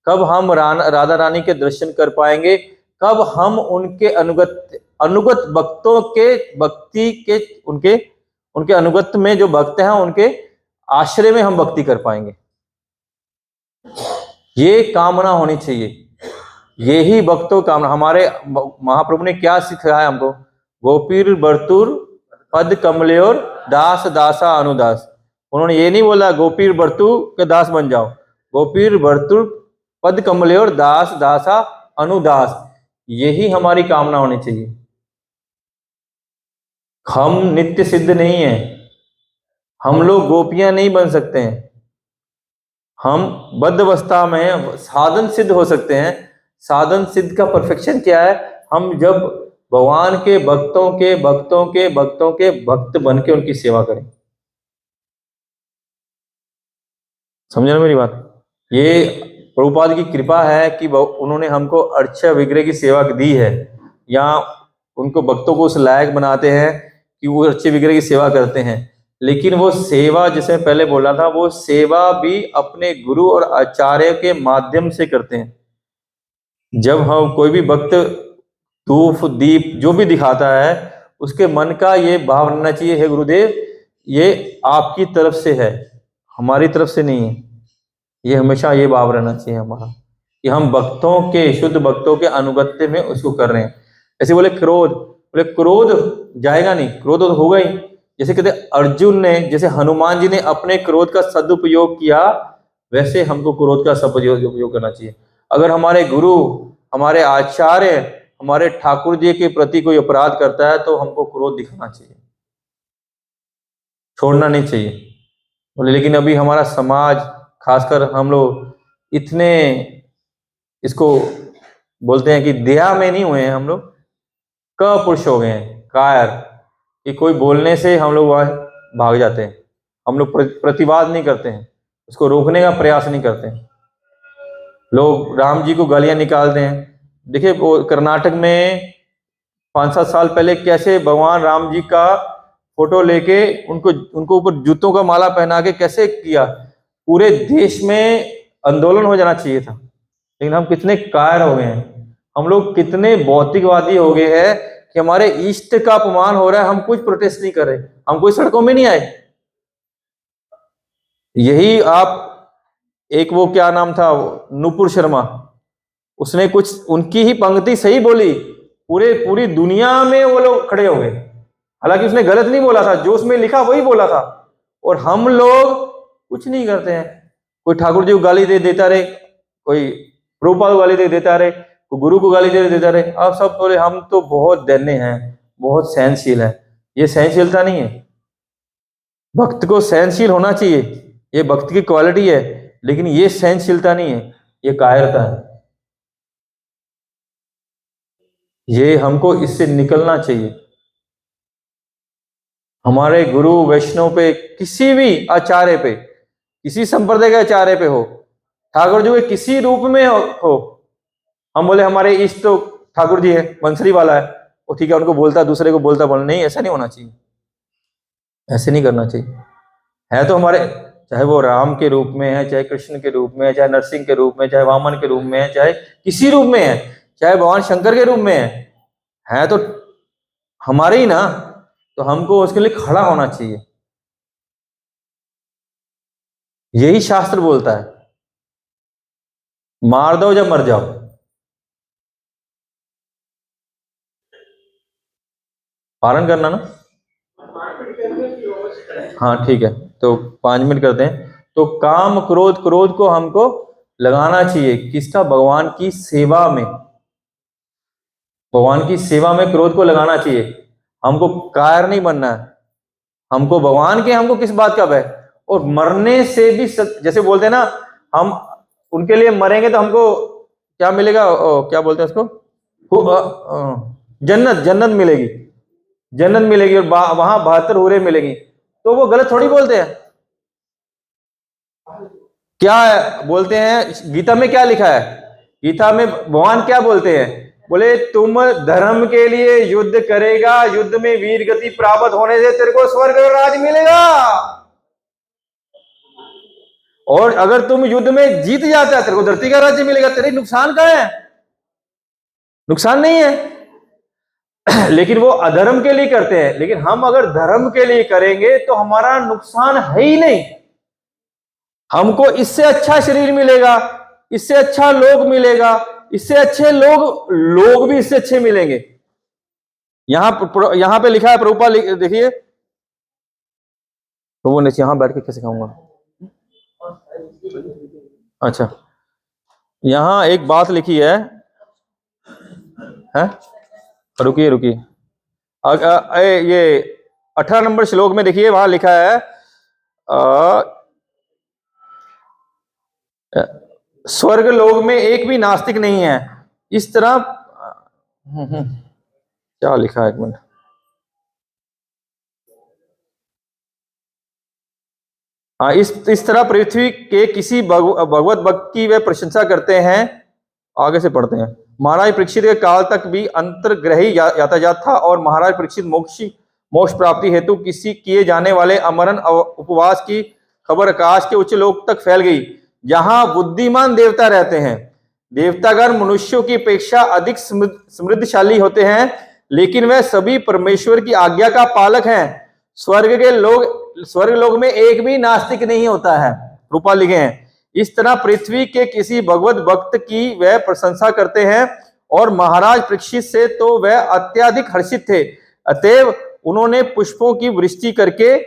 कब हम राधा रानी के दर्शन कर पाएंगे, कब हम उनके अनुगत भक्तों के भक्ति के उनके अनुगत में जो भक्त हैं उनके आश्रय में हम भक्ति कर पाएंगे। ये कामना होनी चाहिए, यही भक्तों कामना। हमारे महाप्रभु ने क्या सिखाया हमको, गोपीर बर्तुर पद कमलेर दास दासा अनुदास। उन्होंने ये नहीं बोला गोपीर बर्तु के दास बन जाओ, गोपीर बर्तुर पद कमलेर दास दासा अनुदास, यही हमारी कामना होनी चाहिए। हम नित्य सिद्ध नहीं है, हम लोग गोपियां नहीं बन सकते हैं, हम बद्ध अवस्था में साधन सिद्ध हो सकते हैं। साधन सिद्ध का परफेक्शन क्या है, हम जब भगवान के भक्तों के भक्तों के भक्तों के भक्त बन के उनकी सेवा करें। समझे ना मेरी बात? ये प्रभुपाद की कृपा है कि उन्होंने हमको अर्चा विग्रह की सेवा दी है, या उनको भक्तों को उस लायक बनाते हैं कि वो अर्चे विग्रह की सेवा करते हैं। लेकिन वो सेवा, जैसे पहले बोला था, वो सेवा भी अपने गुरु और आचार्य के माध्यम से करते हैं। जब हम कोई भी भक्त धूप दीप जो भी दिखाता है, उसके मन का ये भाव रहना चाहिए, हे गुरुदेव ये आपकी तरफ से है, हमारी तरफ से नहीं है। ये हमेशा ये भाव रहना चाहिए हमारा कि हम भक्तों के, शुद्ध भक्तों के अनुगत्य में उसको कर रहे हैं। ऐसे बोले क्रोध, बोले क्रोध जाएगा नहीं, क्रोध तो होगा ही। जैसे कहते अर्जुन ने, जैसे हनुमान जी ने अपने क्रोध का सदुपयोग किया, वैसे हमको क्रोध का सदुपयोग करना चाहिए। अगर हमारे गुरु, हमारे आचार्य, हमारे ठाकुर जी के प्रति कोई अपराध करता है तो हमको क्रोध दिखाना चाहिए, छोड़ना नहीं चाहिए। बोले लेकिन अभी हमारा समाज, खासकर हम लोग इतने इसको बोलते हैं कि दया में नहीं हुए हैं, हम लोग कपुरुष हो गए हैं, कायर, कि कोई बोलने से हम लोग वहां भाग जाते हैं, हम लोग प्रतिवाद नहीं करते हैं, उसको रोकने का प्रयास नहीं करते हैं। लोग राम जी को गालियां निकालते हैं। देखिए वो कर्नाटक में 5-7 साल पहले कैसे भगवान राम जी का फोटो लेके उनको ऊपर जूतों का माला पहना के कैसे किया। पूरे देश में आंदोलन हो जाना चाहिए था, लेकिन हम कितने कायर हो गए हैं, हम लोग कितने भौतिकवादी हो गए हैं कि हमारे इष्ट का अपमान हो रहा है, हम कुछ प्रोटेस्ट नहीं कर रहे, हम कोई सड़कों में नहीं आए। यही आप एक वो क्या नाम था, नुपुर शर्मा, उसने कुछ उनकी ही पंक्ति सही बोली, पूरी दुनिया में वो लोग खड़े हो गए। हालांकि उसने गलत नहीं बोला था, जो उसमें लिखा वही बोला था, और हम लोग कुछ नहीं करते हैं। कोई ठाकुर जी को गाली दे देता रहे, कोई प्रभुपाद को गाली दे देता रहे, कोई गुरु को गाली दे देता रहे, आप सब बोले हम तो बहुत दयान्य हैं, बहुत सहनशील है। ये सहनशीलता नहीं है। भक्त को सहनशील होना चाहिए, ये भक्त की क्वालिटी है, लेकिन ये सहनशीलता नहीं है, ये कायरता है। ये हमको इससे निकलना चाहिए। हमारे गुरु वैष्णव पे, किसी भी आचार्य पे, किसी संप्रदाय के आचार्य पे हो, ठाकुर जी के किसी रूप में हो, हम बोले हमारे इष्ट तो ठाकुर जी है, बंसरी वाला है, वो ठीक है, उनको बोलता, दूसरे को बोलता, नहीं, ऐसा नहीं होना चाहिए, ऐसे नहीं करना चाहिए। है तो हमारे, चाहे वो राम के रूप में है, चाहे कृष्ण के रूप में है, चाहे नरसिंह के रूप में, चाहे वामन के रूप में है, चाहे किसी रूप में है, चाहे भगवान शंकर के रूप में है तो हमारे ही ना, तो हमको उसके लिए खड़ा होना चाहिए। यही शास्त्र बोलता है, मार दो या मर जाओ। पालन करना ना, हाँ ठीक है, तो 5 मिनट करते हैं। तो काम क्रोध, क्रोध को हमको लगाना चाहिए किसका? भगवान की सेवा में। भगवान की सेवा में क्रोध को लगाना चाहिए। हमको कायर नहीं बनना है, हमको भगवान के, हमको किस बात का भय। और मरने से भी जैसे बोलते हैं ना, हम उनके लिए मरेंगे तो हमको क्या मिलेगा? क्या बोलते हैं उसको? जन्नत, जन्नत मिलेगी, जन्नत मिलेगी, और वहां 72 हूरें मिलेगी। तो वो गलत थोड़ी बोलते हैं। क्या बोलते हैं गीता में? क्या लिखा है गीता में? भगवान क्या बोलते हैं? बोले तुम धर्म के लिए युद्ध करेगा, युद्ध में वीर गति प्राप्त होने से तेरे को स्वर्ग राज मिलेगा। और अगर तुम युद्ध में जीत जाता है, तेरे को धरती का राज्य मिलेगा। तेरे नुकसान कहाँ है? नुकसान नहीं है। लेकिन वो अधर्म के लिए करते हैं। लेकिन हम अगर धर्म के लिए करेंगे तो हमारा नुकसान है ही नहीं। हमको इससे अच्छा शरीर मिलेगा, इससे अच्छा लोग मिलेगा, इससे अच्छे लोग भी इससे अच्छे मिलेंगे। यहां पे लिखा है, प्रभुपाद देखिए, प्रभु ने यहां बैठ के कैसे खाऊंगा? अच्छा, यहां एक बात लिखी है, रुकिए रुकिए, ये 18 नंबर श्लोक में देखिए, वहां लिखा है स्वर्ग लोक में एक भी नास्तिक नहीं है। इस तरह क्या लिखा है, एक मिनट, हाँ, इस तरह पृथ्वी के किसी भगवत भक्त की वे प्रशंसा करते हैं। आगे से पढ़ते हैं। महाराज परीक्षित के काल तक भी अंतर्ग्रही यातायात था, और महाराज परीक्षित मोक्ष प्राप्ति हेतु किसी किए जाने वाले अमरण उपवास की खबर आकाश के उच्च लोक तक फैल गई, जहां बुद्धिमान देवता रहते हैं। देवतागण मनुष्यों की अपेक्षा अधिक समृद्धशाली होते हैं, लेकिन वह सभी परमेश्वर की आज्ञा का पालक हैं। स्वर्ग लोक में एक भी नास्तिक नहीं होता है, रूपा लिखे हैं। इस तरह पृथ्वी के किसी भगवत भक्त की वह प्रशंसा करते हैं, और महाराज परीक्षित से तो वह अत्यधिक हर्षित थे। अतएव उन्होंने पुष्पों की वृष्टि करके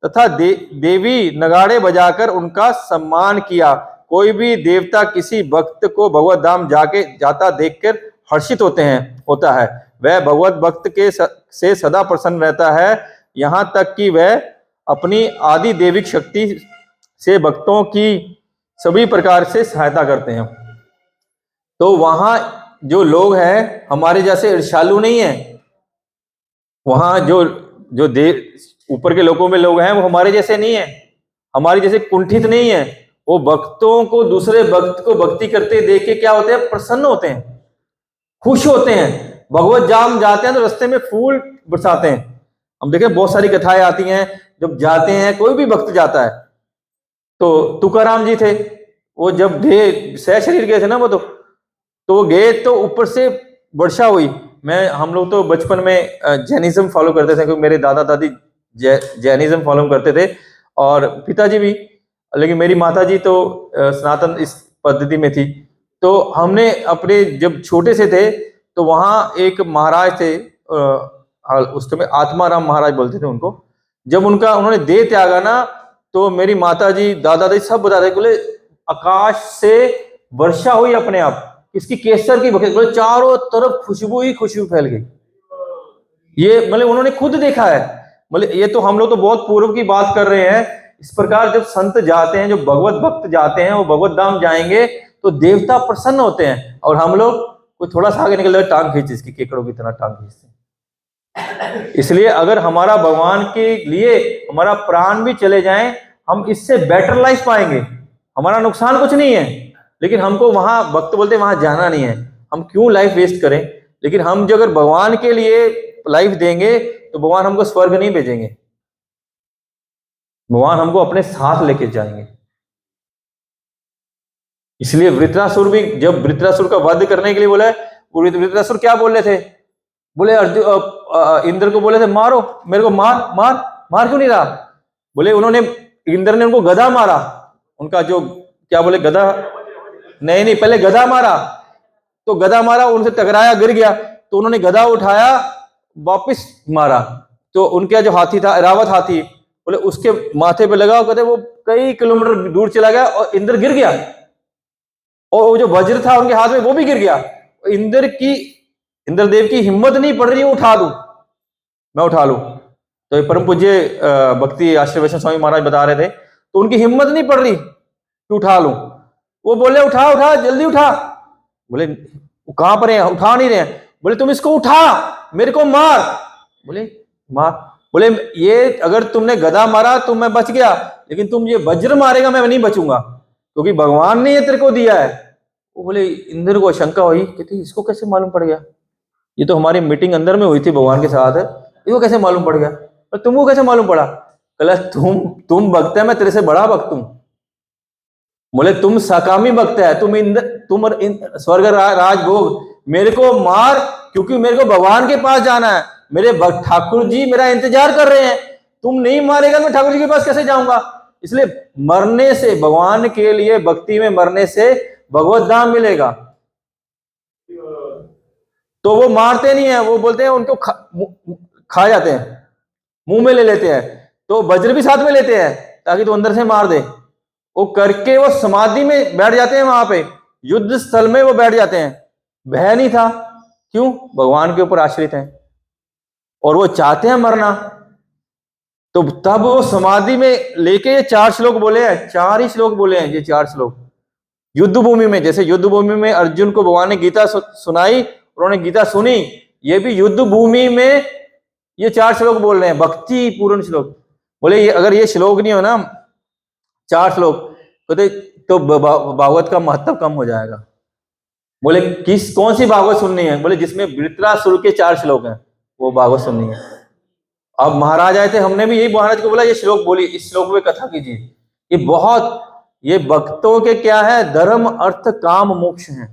तथा देवी नगाड़े बजाकर उनका सम्मान किया। कोई भी देवता किसी भक्त को भगवत धाम जाता देखकर हर्षित होता है। वह भगवत भक्त के से सदा प्रसन्न रहता है, यहां तक कि वह अपनी आदि देविक शक्ति से भक्तों की सभी प्रकार से सहायता करते हैं। तो वहां जो लोग हैं हमारे जैसे ईर्ष्यालु नहीं है। वहां जो देव ऊपर के लोगों में लोग हैं, वो हमारे जैसे नहीं है, हमारे जैसे कुंठित नहीं है। वो भक्तों को, दूसरे भक्त को भक्ति करते देख के क्या होते हैं? प्रसन्न होते हैं, खुश होते हैं। भगवत धाम जाते हैं तो रास्ते में फूल बरसाते हैं। हम देखें बहुत सारी कथाएं आती हैं, जब जाते हैं, कोई भी भक्त जाता है, तो तुकाराम जी थे, वो जब गए, सह शरीर गए थे ना वो, तो वो गए तो ऊपर से वर्षा हुई। हम लोग तो बचपन में जैनिज्म फॉलो करते थे, क्योंकि मेरे दादा दादी जैनिज्म फॉलो करते थे, और पिताजी भी, लेकिन मेरी माता जी तो सनातन इस पद्धति में थी। तो हमने अपने जब छोटे से थे, तो वहां एक महाराज थे, उस समय आत्माराम महाराज बोलते थे उनको। जब उन्होंने देह त्यागा ना, तो मेरी माता जी दादाजी सब बता रहे, बोले आकाश से वर्षा हुई अपने आप, इसकी केसर की बखेर, बोले चारों तरफ खुशबू ही खुशबू फैल गई। ये मतलब उन्होंने खुद देखा है। मतलब ये तो हम लोग तो बहुत पूर्व की बात कर रहे हैं। इस प्रकार जब संत जाते हैं, जो भगवत भक्त जाते हैं, वो भगवत धाम जाएंगे तो देवता प्रसन्न होते हैं, और हम लोग कोई थोड़ा सा आगे निकल जाए टांग खींच, इसकी केकड़ों की तरह टांग खींचते हैं। इसलिए अगर हमारा भगवान के लिए हमारा प्राण भी चले जाएं, हम इससे बेटर लाइफ पाएंगे, हमारा नुकसान कुछ नहीं है। लेकिन हमको वहां, भक्त बोलते हैं वहां जाना नहीं है, हम क्यों लाइफ वेस्ट करें। लेकिन हम जो अगर भगवान के लिए लाइफ देंगे तो भगवान हमको स्वर्ग नहीं भेजेंगे, भगवान हमको अपने साथ लेके जाएंगे। इसलिए वृत्रासुर भी, जब वृत्रासुर का वध करने के लिए बोला, वृत्रासुर क्या बोल रहे थे, बोले अर्जुन इंद्र को बोले थे मारो मेरे को, मार मार मार क्यों नहीं रहा। बोले उन्होंने, इंद्र ने उनको गधा मारा, उनका जो क्या बोले गधा, नहीं नहीं पहले गधा मारा, तो गधा मारा, उनसे टकराया, गिर गया, तो उन्होंने गधा उठाया वापिस मारा, तो उनका जो हाथी था, रावत हाथी, बोले उसके माथे पे लगा, कहते वो कई किलोमीटर दूर चला गया और इंद्र गिर गया, और वो जो वज्र था उनके हाथ में वो भी गिर गया। इंद्रदेव की हिम्मत नहीं पड़ रही उठा दूं, मैं उठा लूं। तो ये परम पूज्य भक्ति आश्रय वैष्णव स्वामी महाराज बता रहे थे, तो उनकी हिम्मत नहीं पड़ रही कि उठा लूं। वो बोले उठा उठा जल्दी उठा। बोले कहां पर है, उठा नहीं रहे। बोले तुम इसको उठा, मेरे को मार। बोले मार। बोले ये अगर तुमने गधा मारा तो मैं बच गया, लेकिन तुम ये वज्र मारेगा मैं नहीं बचूंगा, क्योंकि भगवान ने ये तेरे को दिया है। वो बोले, इंद्र को शंका हुई, कहते इसको कैसे मालूम पड़ गया, ये तो हमारी मीटिंग अंदर में हुई थी भगवान के साथ, इसको कैसे मालूम पड़ गया, और तुमको कैसे मालूम पड़ा। कहला तुम भक्त है, मैं तेरे से बड़ा भक्त हूं। बोले तुम सकामी भक्त है, तुम स्वर्ग राजभोग, मेरे को मार, क्योंकि मेरे को भगवान के पास जाना है, मेरे ठाकुर जी मेरा इंतजार कर रहे हैं, तुम नहीं मारेगा मैं ठाकुर जी के पास कैसे जाऊंगा। इसलिए मरने से, भगवान के लिए भक्ति में मरने से भगवत धाम मिलेगा। तो वो मारते नहीं है, वो बोलते हैं उनको खा जाते हैं, मुंह में ले लेते हैं, तो वज्र भी साथ में लेते हैं ताकि तो अंदर से मार दे। वो करके वो समाधि में बैठ जाते हैं, वहां पे युद्ध स्थल में वो बैठ जाते हैं। भय नहीं था, क्यों, भगवान के ऊपर आश्रित हैं, और वो चाहते हैं मरना। तो तब वो समाधि में लेके ये 4 श्लोक बोले हैं, 4 ही श्लोक बोले हैं ये 4 श्लोक युद्ध भूमि में। जैसे युद्ध भूमि में अर्जुन को भगवान ने गीता सुनाई, उन्होंने गीता सुनी, ये भी युद्ध भूमि में ये 4 श्लोक बोल रहे हैं, भक्ति पूर्ण श्लोक। बोले ये अगर ये श्लोक नहीं हो ना, 4 श्लोक, तो भागवत का महत्व कम हो जाएगा। बोले कौन सी भागवत सुननी है, बोले जिसमें वृत्रासुर के 4 श्लोक हैं वो भागवत सुननी है। अब महाराज आए थे, हमने भी यही महाराज को बोला ये श्लोक बोली, इस श्लोक में कथा कीजिए। ये बहुत, ये भक्तों के क्या है, धर्म अर्थ काम मोक्ष है।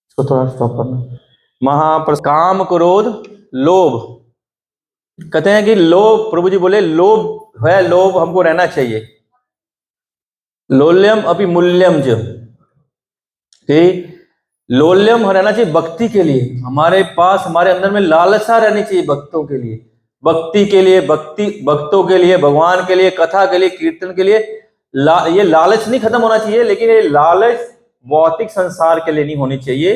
इसको थोड़ा स्टॉप करना। काम क्रोध लोभ, कहते हैं कि लोभ, प्रभु जी बोले लोभ है, लोभ हमको रहना चाहिए। लोल्यम अपि मूल्यम जो, लोल्यम रहना चाहिए भक्ति के लिए, हमारे पास हमारे अंदर में लालसा रहनी चाहिए भक्तों के लिए, भक्ति के लिए, भक्तों के लिए, भगवान के लिए, कथा के लिए, कीर्तन के लिए। ये लालच नहीं खत्म होना चाहिए, लेकिन ये लालच भौतिक संसार के लिए नहीं होनी चाहिए।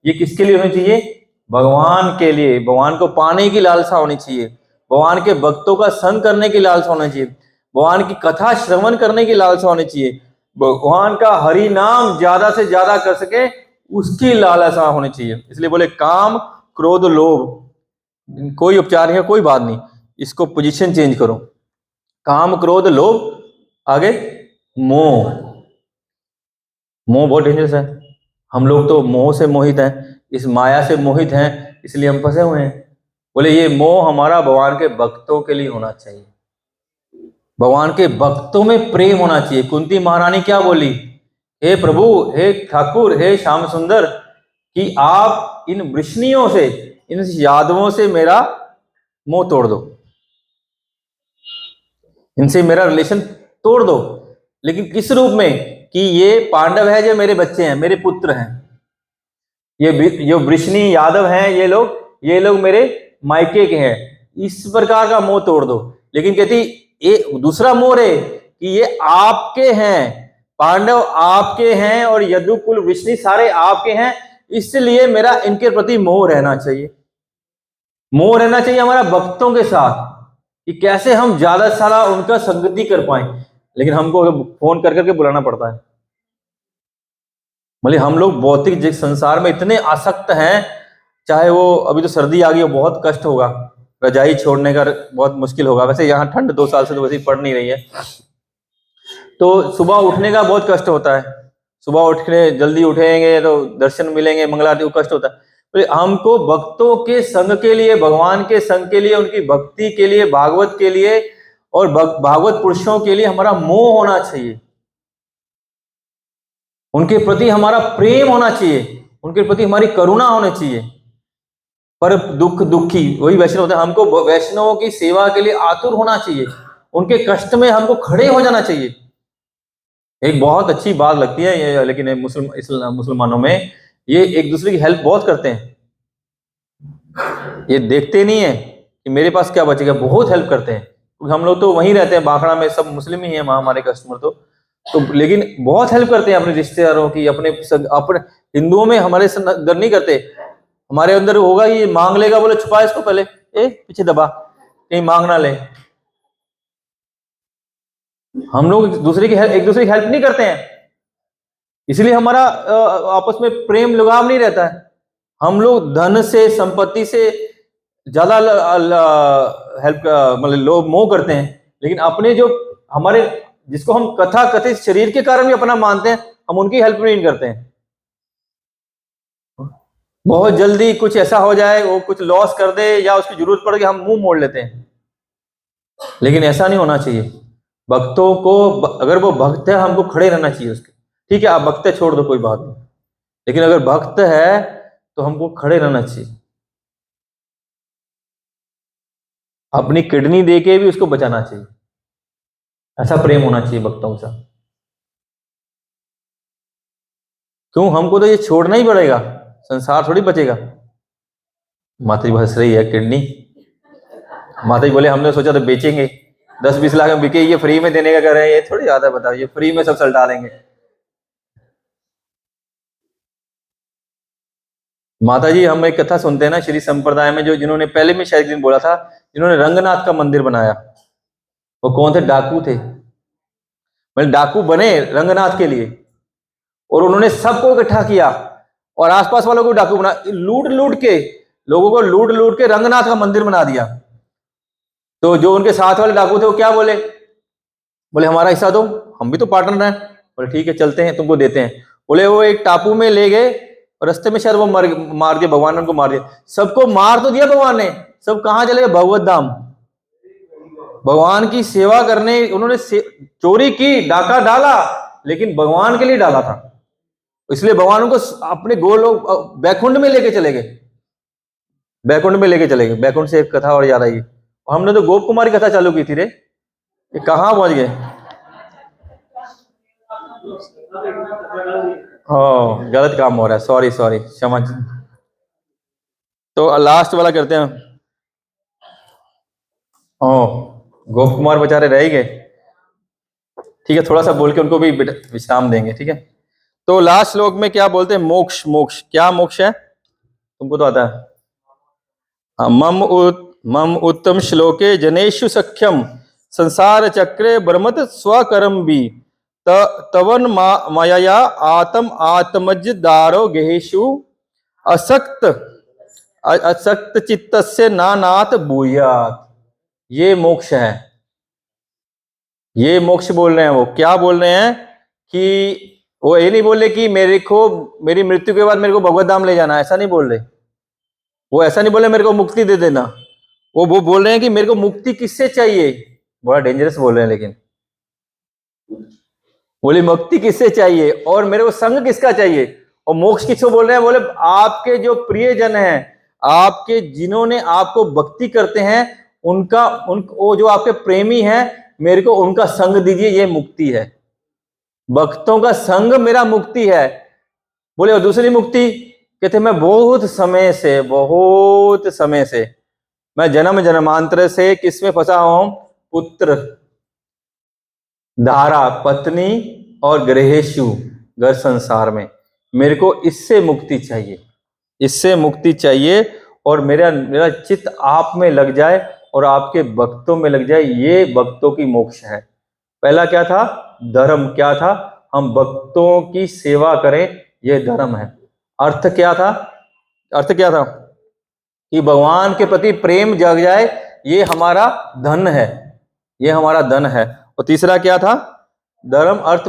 ये किसके लिए होनी चाहिए, भगवान के लिए, भगवान को पाने की लालसा होनी चाहिए, भगवान के भक्तों का संग करने की लालसा होनी चाहिए, भगवान की कथा श्रवण करने की लालसा होनी चाहिए, भगवान का हरि नाम ज्यादा से ज्यादा कर सके उसकी लालसा होनी चाहिए। इसलिए बोले काम क्रोध लोभ, कोई उपचार है, कोई बात नहीं, इसको पोजीशन चेंज करो। काम क्रोध लोभ, आगे मोह। मोह बहुत डेंजरस है, हम लोग तो मोह से मोहित हैं, इस माया से मोहित हैं, इसलिए हम फंसे हुए हैं। बोले ये मोह हमारा भगवान के भक्तों के लिए होना चाहिए, भगवान के भक्तों में प्रेम होना चाहिए। कुंती महारानी क्या बोली, हे प्रभु, हे ठाकुर, हे श्याम सुंदर, कि आप इन वृष्णियों से, इन यादवों से मेरा मोह तोड़ दो, इनसे मेरा रिलेशन तोड़ दो। लेकिन किस रूप में, कि ये पांडव है जो मेरे बच्चे हैं, मेरे पुत्र हैं, ये जो वृष्णि यादव हैं, ये लोग मेरे मायके के हैं, इस प्रकार का मोह तोड़ दो। लेकिन कहती दूसरा मोह है कि ये आपके हैं, पांडव आपके हैं और यदुकुल वृष्णि सारे आपके हैं, इसलिए मेरा इनके प्रति मोह रहना चाहिए। मोह रहना चाहिए हमारा भक्तों के साथ कि कैसे हम ज्यादा सारा उनका संगति कर पाए, लेकिन हमको फोन कर करके बुलाना पड़ता है। मतलब हम लोग भौतिक संसार में इतने आसक्त हैं, चाहे वो अभी तो सर्दी आ गई, बहुत कष्ट होगा, रजाई छोड़ने का बहुत मुश्किल होगा। वैसे यहाँ ठंड 2 साल से तो वैसे ही पड़ नहीं रही है, तो सुबह उठने का बहुत कष्ट होता है। सुबह उठ के जल्दी उठेंगे तो दर्शन मिलेंगे, मंगलारती को कष्ट होता है। तो हमको भक्तों के संग के लिए, भगवान के संग के लिए, उनकी भक्ति के लिए, भागवत के लिए और भागवत पुरुषों के लिए हमारा मोह होना चाहिए, उनके प्रति हमारा प्रेम होना चाहिए, उनके प्रति हमारी करुणा होनी चाहिए। पर दुखी वही वैष्णव होते हैं, हमको वैष्णवों की सेवा के लिए आतुर होना चाहिए, उनके कष्ट में हमको खड़े हो जाना चाहिए। एक बहुत अच्छी बात लगती है ये, लेकिन मुसलमानों में ये एक दूसरे की हेल्प बहुत करते हैं। ये देखते नहीं है कि मेरे पास क्या बचेगा, बहुत हेल्प करते हैं। क्योंकि हम लोग तो वहीं रहते हैं, बाखड़ा में सब मुस्लिम ही है हमारे कस्टमर तो लेकिन बहुत हेल्प करते हैं अपने रिश्तेदारों की, अपने हिंदुओं में हमारे अंदर नहीं करते। हमारे अंदर होगा ये मांग लेगा, बोले छुपा इसको पहले, पीछे दबा, कहीं मांग ना ले। हम लोग एक दूसरे की हेल्प नहीं करते हैं, इसलिए हमारा आपस में प्रेम लगाव नहीं रहता है। हम लोग धन से, संपत्ति से ज्यादा हेल्प मतलब लोग मोह करते हैं, लेकिन अपने जो हमारे जिसको हम कथा कथित शरीर के कारण भी अपना मानते हैं, हम उनकी हेल्प नहीं करते हैं। बहुत जल्दी कुछ ऐसा हो जाए, वो कुछ लॉस कर दे या उसकी जरूरत पड़ गई, हम मुंह मोड़ लेते हैं, लेकिन ऐसा नहीं होना चाहिए। भक्तों को, अगर वो भक्त है, हमको खड़े रहना चाहिए उसके। ठीक है, आप भक्त है छोड़ दो, कोई बात नहीं, लेकिन अगर भक्त है तो हमको खड़े रहना चाहिए, अपनी किडनी देके भी उसको बचाना चाहिए। ऐसा प्रेम होना चाहिए भक्तों के साथ। क्यों, हमको तो ये छोड़ना ही पड़ेगा, संसार थोड़ी बचेगा। माता जी हंस रही है, किडनी। माता जी बोले हमने सोचा तो बेचेंगे, 10-20 लाख में बिके, ये फ्री में देने का कर रहे हैं, ये थोड़ी ज्यादा, बताओ, ये फ्री में सब सल डालेंगे। माता जी, हम एक कथा सुनते हैं ना श्री संप्रदाय में, जो जिन्होंने पहले में शायद दिन बोला था, जिन्होंने रंगनाथ का मंदिर बनाया, वो कौन थे? डाकू थे। मतलब डाकू बने रंगनाथ के लिए, और उन्होंने सबको इकट्ठा किया और आसपास वालों को डाकू बना, लूट लूट के, लोगों को लूट लूट के रंगनाथ का मंदिर बना दिया। तो जो उनके साथ वाले डाकू थे वो क्या बोले? बोले हमारा हिस्सा दो, हम भी तो पार्टनर हैं। बोले ठीक है, चलते हैं, तुमको देते हैं। बोले वो एक टापू में ले गए और रास्ते में शायद वो मार दिया, भगवान ने उनको मार दिया। सबको मार तो दिया भगवान ने, सब कहां चले गए? भगवत धाम। भगवान की सेवा करने उन्होंने चोरी की, डाका डाला, लेकिन भगवान के लिए डाला था, इसलिए भगवान उनको अपने गोलोक बैकुंठ में लेके चले गए। बैकुंठ में लेके चले गए। बैकुंठ से एक कथा और याद आई, हमने तो गोप कुमारी कथा चालू की थी रे, ये कहां पहुंच गए? गलत काम हो रहा है, सॉरी सॉरी, क्षमा। तो लास्ट वाला करते हैं। गोप कुमार बेचारे रह गए, ठीक है, थोड़ा सा बोल के उनको भी विश्राम देंगे, ठीक है। तो लास्ट श्लोक में क्या बोलते हैं? मोक्ष। मोक्ष क्या मोक्ष है, तुमको तो आता है। मम उत्तम श्लोके जनेषु सख्यम संसार चक्रे ब्रह्मत स्वकरम भी तवन माया आत्म आत्मज दारो गेहेशु असक्त चित्तस्य नानात भूयात। ये मोक्ष है, ये मोक्ष बोल रहे हैं। वो क्या बोल रहे हैं कि वो ये नहीं बोल रहे कि मेरी मृत्यु के बाद मेरे को भगवत धाम ले जाना, ऐसा नहीं बोल रहे। वो ऐसा नहीं बोले मेरे को मुक्ति दे देना, वो बोल रहे हैं कि मेरे को मुक्ति किससे चाहिए। बड़ा डेंजरस बोल रहे हैं, लेकिन बोले मुक्ति किससे चाहिए और मेरे को संग किसका चाहिए। और मोक्ष किसको बोल रहे हैं? बोले आपके जो प्रियजन हैं, आपके जिन्होंने आपको भक्ति करते हैं, वो जो आपके प्रेमी हैं, मेरे को उनका संग दीजिए, ये मुक्ति है। भक्तों का संग मेरा मुक्ति है। बोले और दूसरी मुक्ति, कहते मैं बहुत समय से मैं जन्म जन्मांतर से किस में फंसा हूं? पुत्र, धारा पत्नी और गृहेशु घर संसार में, मेरे को इससे मुक्ति चाहिए, इससे मुक्ति चाहिए, और मेरा मेरा चित्त आप में लग जाए और आपके भक्तों में लग जाए, ये भक्तों की मोक्ष है। पहला क्या था? धर्म क्या था? हम भक्तों की सेवा करें, यह धर्म है। अर्थ क्या था? अर्थ क्या था? कि भगवान के प्रति प्रेम जग जाए, ये हमारा धन है, ये हमारा धन है। और तीसरा क्या था? धर्म अर्थ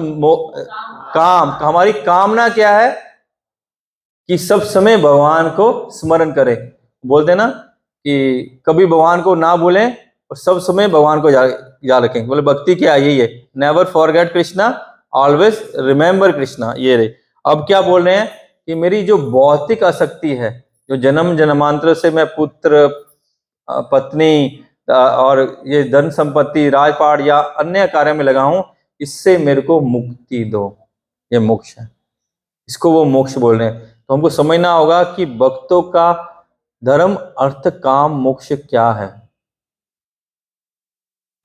काम, हमारी कामना क्या है? कि सब समय भगवान को स्मरण करें। बोलते ना कि कभी भगवान को ना भूलें और सब समय भगवान को याद रखें। बोले भक्ति क्या है? यही है, never forget Krishna, always remember Krishna. ये रे, अब क्या बोल रहे हैं कि मेरी जो भौतिक आसक्ति है, जो जन्म जन्मांतर से मैं पुत्र, पत्नी और ये धन संपत्ति, राजपाट या अन्य कार्य में लगा हूं, इससे मेरे को मुक्ति दो, ये मोक्ष है, इसको वो मोक्ष बोल रहे हैं। तो हमको समझना होगा कि भक्तों का धर्म अर्थ काम मोक्ष क्या है।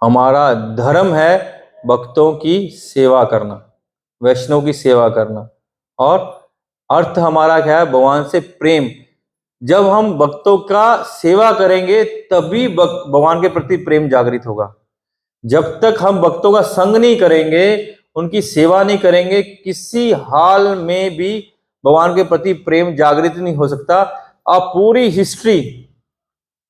हमारा धर्म है भक्तों की सेवा करना, वैष्णव की सेवा करना, और अर्थ हमारा क्या है? भगवान से प्रेम। जब हम भक्तों का सेवा करेंगे तभी भगवान के प्रति प्रेम जागृत होगा। जब तक हम भक्तों का संग नहीं करेंगे, उनकी सेवा नहीं करेंगे, किसी हाल में भी भगवान के प्रति प्रेम जागृत नहीं हो सकता। आप पूरी हिस्ट्री,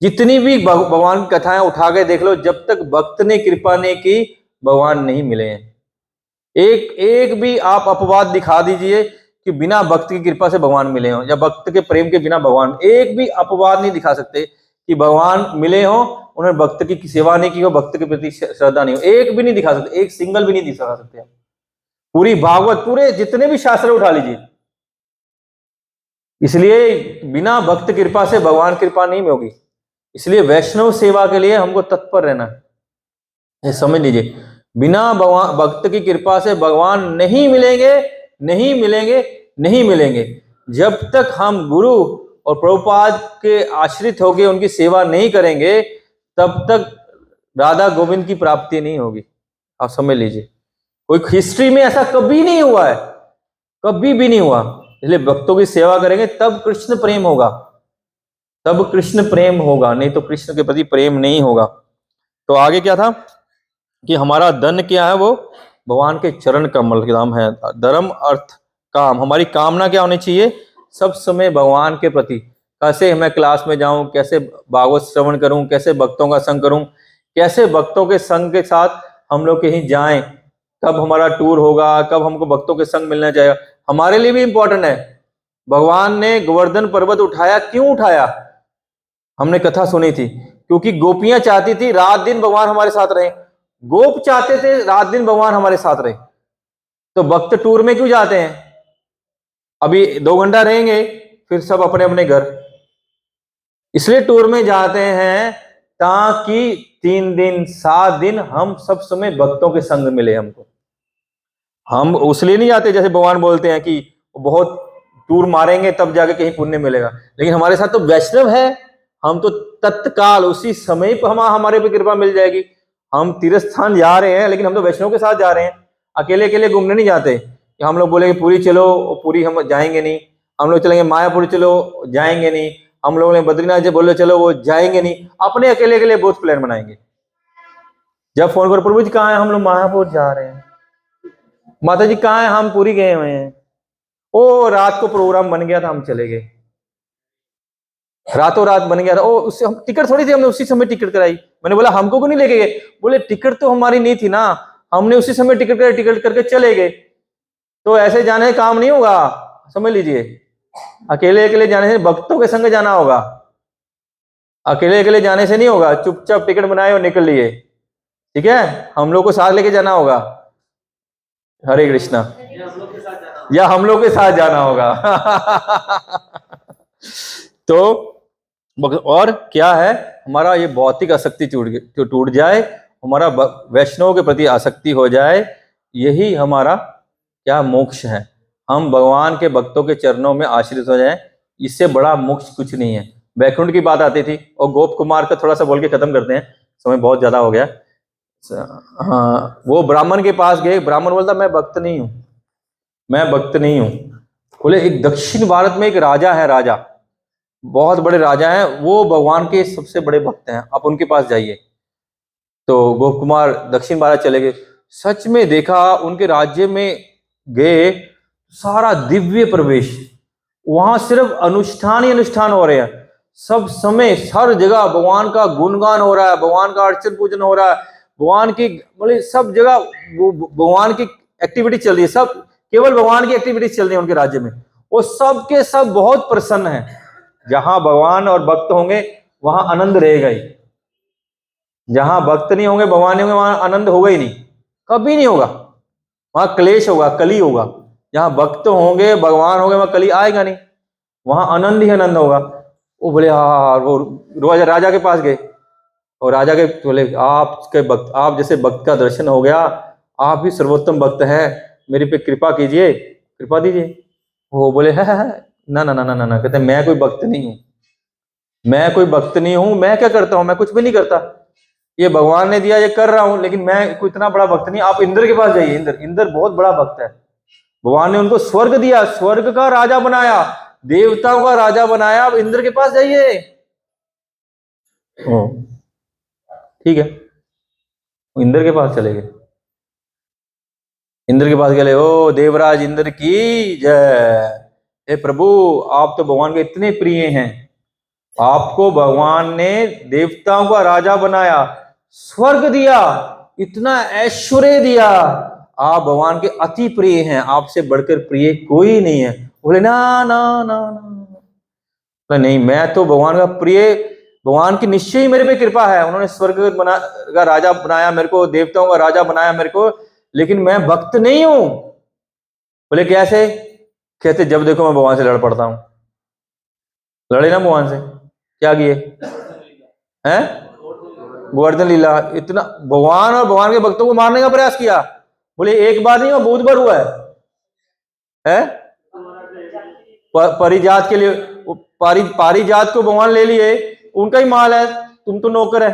जितनी भी भगवान की कथाएं उठा के देख लो, जब तक भक्त ने कृपा नहीं की, भगवान नहीं मिले हैं। एक एक भी आप अपवाद दिखा दीजिए कि बिना भक्त की कृपा से भगवान मिले हो, या भक्त के प्रेम के बिना भगवान, एक भी अपवाद नहीं दिखा सकते कि भगवान मिले हो, उन्होंने भक्त की सेवा नहीं की हो, भक्त के प्रति श्रद्धा नहीं हो, एक भी नहीं दिखा सकते, एक सिंगल भी नहीं दिखा सकते। पूरी भागवत, पूरे जितने भी शास्त्र उठा लीजिए। इसलिए बिना भक्त कृपा से भगवान कृपा नहीं होगी। इसलिए वैष्णव सेवा के लिए हमको तत्पर रहना है, ये समझ लीजिए। बिना भगवान भक्त की कृपा से भगवान नहीं मिलेंगे, नहीं मिलेंगे, नहीं मिलेंगे। जब तक हम गुरु और प्रभुपाद के आश्रित होकर उनकी सेवा नहीं करेंगे, तब तक राधा गोविंद की प्राप्ति नहीं होगी। आप समझ लीजिए, कोई हिस्ट्री में ऐसा कभी नहीं हुआ है, कभी भी नहीं हुआ। इसलिए भक्तों की सेवा करेंगे तब कृष्ण प्रेम होगा, तब कृष्ण प्रेम होगा, नहीं तो कृष्ण के प्रति प्रेम नहीं होगा। तो आगे क्या था कि हमारा धन क्या है? वो भगवान के चरण कमल के नाम है। धर्म अर्थ काम, हमारी कामना क्या होनी चाहिए? सब समय भगवान के प्रति, कैसे मैं क्लास में जाऊं, कैसे भागवत श्रवण करूं, कैसे भक्तों का संग करूं, कैसे भक्तों के संग के साथ हम लोग कहीं जाएं, कब हमारा टूर होगा, कब हमको भक्तों के संग मिलना चाहिए, हमारे लिए भी इंपॉर्टेंट है। भगवान ने गोवर्धन पर्वत उठाया, क्यों उठाया? हमने कथा सुनी थी, क्योंकि गोपियां चाहती थी रात दिन भगवान हमारे साथ रहे, गोप चाहते थे रात दिन भगवान हमारे साथ रहे। तो भक्त टूर में क्यों जाते हैं? अभी 2 घंटा रहेंगे, फिर सब अपने अपने घर। इसलिए टूर में जाते हैं ताकि 3 दिन 7 दिन हम सब समय भक्तों के संग मिले हमको। हम उसलिए नहीं जाते जैसे भगवान बोलते हैं कि बहुत टूर मारेंगे तब जाके कहीं पुण्य मिलेगा, लेकिन हमारे साथ तो वैष्णव है, हम तो तत्काल उसी समय पर हमारे पे कृपा मिल जाएगी। हम तीर्थ स्थान जा रहे हैं, लेकिन हम तो वैष्णव के साथ जा रहे हैं, अकेले अकेले घूमने नहीं जाते कि हम लोग बोलेंगे पूरी चलो, पूरी हम जाएंगे नहीं। हम लोग चलेंगे मायापुर, चलो जाएंगे नहीं। हम लोग ने बद्रीनाथ जी बोले चलो, वो जाएंगे नहीं। अपने अकेले अकेले बहुत प्लान बनाएंगे। जब फोन कर प्रभु जी कहाँ है, हम लोग मायापुर जा रहे हैं। माता जी कहाँ है, हम पूरी गए हुए हैं। ओ रात को प्रोग्राम बन गया था, हम चले गए, रातों रात बन गया था। ओ उससे हम टिकट थोड़ी थी, हमने उसी समय टिकट कराई। मैंने बोला हमको क्यों नहीं लेके गए? बोले टिकट तो हमारी नहीं थी ना, हमने उसी समय टिकट कराई, टिकट करके चले गए। तो ऐसे जाने का काम नहीं होगा, समझ लीजिए। अकेले अकेले जाने से, भक्तों के संग जाना होगा, अकेले अकेले जाने से नहीं होगा। चुपचाप टिकट बनाए और निकल लिए, ठीक है? हम लोग को साथ लेके जाना होगा। हरे कृष्णा। या हम लोग के साथ जाना होगा। तो और क्या है, हमारा ये भौतिक आसक्ति टूट जाए, हमारा वैष्णव के प्रति आसक्ति हो जाए, यही हमारा क्या मोक्ष है। हम भगवान के भक्तों के चरणों में आश्रित हो जाएं, इससे बड़ा मोक्ष कुछ नहीं है। वैकुंठ की बात आती थी, और गोप कुमार का थोड़ा सा बोल के खत्म करते हैं, समय बहुत ज्यादा हो गया। हाँ, वो ब्राह्मण के पास गए, ब्राह्मण बोलता मैं भक्त नहीं हूँ, मैं भक्त नहीं हूँ। बोले एक दक्षिण भारत में एक राजा है, राजा बहुत बड़े राजा हैं, वो भगवान के सबसे बड़े भक्त हैं, आप उनके पास जाइए। तो गोप कुमार दक्षिण भारत चले गए। सच में देखा उनके राज्य में गए, सारा दिव्य प्रवेश, वहां सिर्फ अनुष्ठान ही अनुष्ठान हो रहे हैं, सब समय हर जगह भगवान का गुणगान हो रहा है, भगवान का अर्चन पूजन हो रहा है, भगवान की मतलब सब जगह भगवान की एक्टिविटी चल रही है, सब केवल भगवान की एक्टिविटी चल रही है उनके राज्य में। वो सब के सब बहुत प्रसन्न है। जहां भगवान और भक्त होंगे वहां आनंद रहेगा ही, जहां भक्त नहीं होंगे भगवान नहीं होंगे वहां आनंद होगा ही नहीं, कभी नहीं होगा, वहां क्लेश होगा, कली होगा। जहां भक्त होंगे भगवान होंगे वहां कली आएगा नहीं, वहां आनंद ही आनंद होगा। वो बोले हाँ, वो राजा के पास गए और राजा के बोले आपके भक्त, आप जैसे भक्त का दर्शन हो गया, आप ही सर्वोत्तम भक्त हैं, मेरे पे कृपा कीजिए, कृपा दीजिए। वो बोले है ना ना ना ना ना ना, कहते मैं कोई भक्त नहीं हूं, मैं कोई भक्त नहीं हूं, मैं क्या करता हूं, मैं कुछ भी नहीं करता, ये भगवान ने दिया ये कर रहा हूं, लेकिन मैं कोई इतना बड़ा भक्त नहीं। आप इंद्र के पास जाइए, इंद्र इंद्र बहुत बड़ा भक्त है, भगवान ने उनको स्वर्ग दिया, स्वर्ग का राजा बनाया, देवताओं का राजा बनाया, आप इंद्र के पास जाइए। ठीक है, इंद्र के पास चले गए, इंद्र के पास गए, ओ देवराज इंद्र की जय, हे प्रभु आप तो भगवान के इतने प्रिय हैं, आपको भगवान ने देवताओं का राजा बनाया, स्वर्ग दिया, इतना ऐश्वर्य दिया, आप भगवान के अति प्रिय हैं, आपसे बढ़कर प्रिय कोई नहीं है। बोले ना ना ना ना, नहीं मैं तो भगवान का प्रिय, भगवान की निश्चय ही मेरे पे कृपा है, उन्होंने स्वर्ग बना का राजा बनाया मेरे को, देवताओं का राजा बनाया मेरे को, लेकिन मैं भक्त नहीं हूं। बोले कैसे? कहते जब देखो मैं भगवान से लड़ पड़ता हूं। लड़े ना भगवान से, क्या किए हैं? गोवर्धन लीला, इतना भगवान और भगवान के भक्तों को मारने का प्रयास किया। बोले एक बार नहीं हुआ, बहुत बार हुआ है? परिजात के लिए, पारिजात को भगवान ले लिए, उनका ही माल है, तुम तो नौकर है,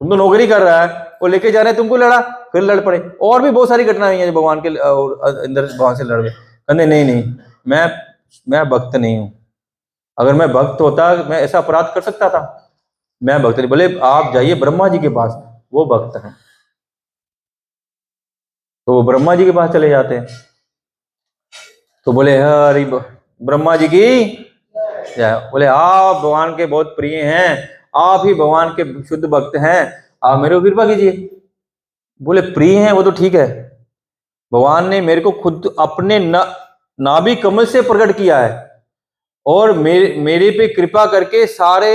तुम तो नौकरी कर रहा है, वो लेके जा रहे हैं, तुमको लड़ा, फिर लड़ पड़े। और भी बहुत सारी घटनाएं हैं भगवान के अंदर, भगवान से लड़ गए। कहते नहीं नहीं, मैं भक्त नहीं हूं, अगर मैं भक्त होता मैं ऐसा अपराध कर सकता था, मैं भक्त नहीं। बोले आप जाइए ब्रह्मा जी के पास, वो भक्त हैं। तो वो ब्रह्मा जी के पास चले जाते हैं, तो बोले हरि ब्रह्मा जी की जय। बोले आप भगवान के बहुत प्रिय हैं, आप ही भगवान के शुद्ध भक्त हैं, आप मेरे को कृपा कीजिए। बोले प्रिय हैं वो तो ठीक है, भगवान ने मेरे को खुद अपने नाभि कमल से प्रकट किया है, और मेरे पे कृपा करके सारे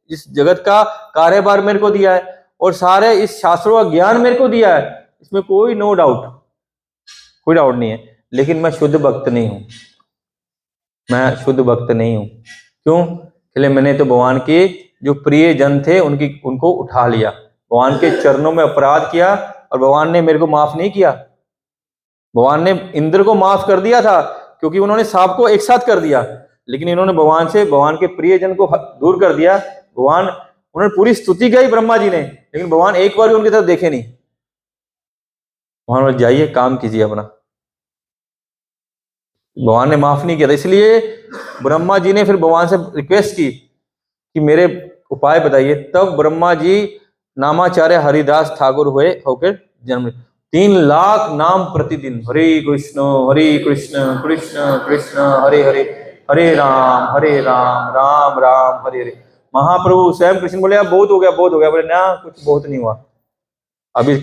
इस जगत का कार्यभार मेरे को दिया है, और सारे इस शास्त्रों का ज्ञान मेरे को दिया है, इसमें कोई नो डाउट, कोई डाउट नहीं है। लेकिन मैं शुद्ध भक्त नहीं हूं, मैं शुद्ध भक्त नहीं हूं। क्यों? इसलिए मैंने तो भगवान के जो प्रिय जन थे उनको उठा लिया, भगवान के चरणों में अपराध किया, और भगवान ने मेरे को माफ नहीं किया। भगवान ने इंद्र को माफ कर दिया था क्योंकि उन्होंने सांप को एक साथ कर दिया, लेकिन इन्होंने भगवान के प्रिय जन को दूर कर दिया। भगवान, उन्होंने पूरी स्तुति गाई ब्रह्मा जी ने, लेकिन भगवान एक बार भी उनकी तरफ देखे नहीं। भगवान जाइए काम कीजिए अपना, भगवान ने माफ नहीं किया था। इसलिए ब्रह्मा जी ने फिर भगवान से रिक्वेस्ट की कि मेरे उपाय बताइए। तब ब्रह्मा जी नामाचार्य हरिदास ठाकुर हुए होकर जन्म, 3 लाख नाम प्रतिदिन, हरे कृष्ण कृष्ण कृष्ण हरे हरे, हरे राम राम राम हरे हरे। महाप्रभु स्वयं कृष्ण बोले अब बहुत हो गया, बहुत हो गया। बोले ना, कुछ बहुत नहीं हुआ, अभी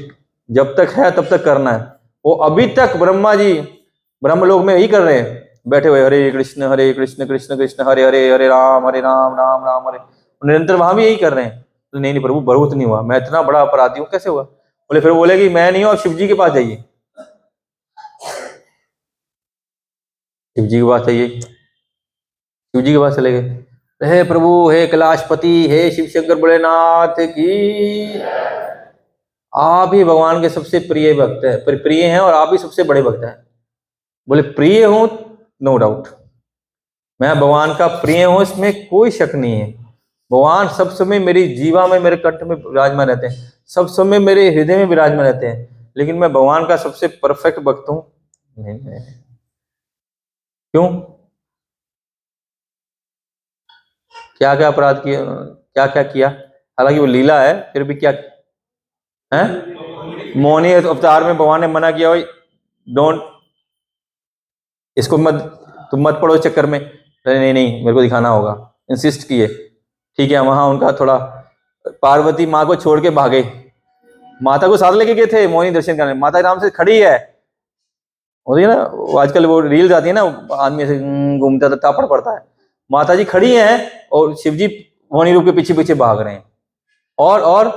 जब तक है तब तक करना है। वो अभी तक ब्रह्मा जी ब्रह्मलोक में यही कर रहे हैं, बैठे हुए हरे कृष्ण कृष्ण कृष्ण हरे हरे, हरे राम राम राम हरे, निरंतर वहां भी यही कर रहे हैं। तो नहीं प्रभु बहुत नहीं हुआ, मैं इतना बड़ा अपराधी हूं, कैसे हुआ? बोले फिर बोले कि मैं नहीं हूं, आप शिव जी के पास जाइए। शिव जी के पास जाइए, शिव जी के पास चले गए। हे प्रभु, हे कैलाशपति, हे शिव शंकर भोलेनाथ की, आप ही भगवान के सबसे प्रिय भक्त है, प्रिय हैं, और आप ही सबसे बड़े भक्त हैं। बोले प्रिय हूं, नो डाउट, मैं भगवान का प्रिय हूं, इसमें कोई शक नहीं है, भगवान सब समय मेरी जीवा में, मेरे कंठ में विराजमान रहते हैं, सब समय मेरे हृदय में विराजमान रहते हैं, लेकिन मैं भगवान का सबसे परफेक्ट भक्त हूं नहीं। क्यों? क्या क्या अपराध किया, क्या क्या किया? हालांकि वो लीला है, फिर भी क्या है? मोहनी अवतार में भगवान ने मना किया, भाई डोंट, इसको मत, तुम मत पढ़ो चक्कर में। नहीं नहीं, मेरे को दिखाना होगा, इंसिस्ट किए। ठीक है, वहां उनका थोड़ा, पार्वती माँ को छोड़ के भागे, माता को साथ लेके गए थे मोहिनी दर्शन करने, माता आराम से खड़ी है, होती है ना वो आजकल वो रील्स आती है ना, आदमी से घूमता था, तापड़ पड़ता है, माता जी खड़ी हैं और शिव जी मोहिनी रूप के पीछे पीछे भाग रहे हैं। और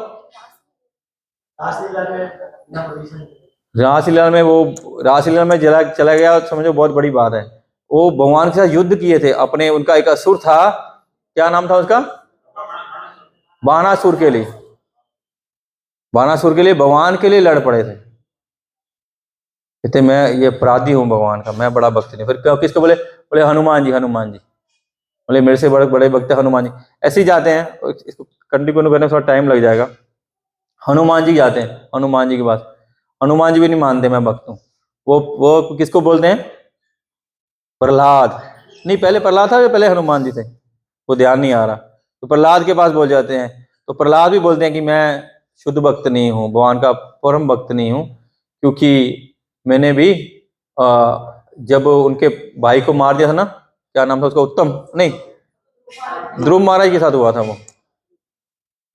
रासलीला में वो, रासलीला में जला चला गया, समझो बहुत बड़ी बात है। वो भगवान के साथ युद्ध किए थे अपने, उनका एक असुर था, क्या नाम था उसका? बाणासुर के लिए, बाणासुर के लिए भगवान के लिए लड़ पड़े थे। कहते मैं ये अपराधी हूँ भगवान का, मैं बड़ा भक्त नहीं। फिर किसको बोले? बोले हनुमान जी, हनुमान जी। बोले मेरे से बड़े बड़े भक्त हनुमान जी। ऐसे ही जाते हैं, इसको कंटिन्यू करने में थोड़ा टाइम लग जाएगा। हनुमान जी जाते हैं हनुमान जी के पास, हनुमान जी भी नहीं मानते मैं भक्त हूँ। वो किसको बोलते हैं? प्रहलाद। नहीं, पहले प्रहलाद था या पहले हनुमान जी थे, वो ध्यान नहीं आ रहा। तो प्रहलाद के पास बोल जाते हैं, तो प्रहलाद भी बोलते हैं कि मैं शुद्ध भक्त नहीं हूँ, भगवान का परम भक्त नहीं हूँ, क्योंकि मैंने भी जब उनके भाई को मार दिया था ना, क्या नाम था उसका, उत्तम नहीं, ध्रुव महाराज के साथ हुआ था वो।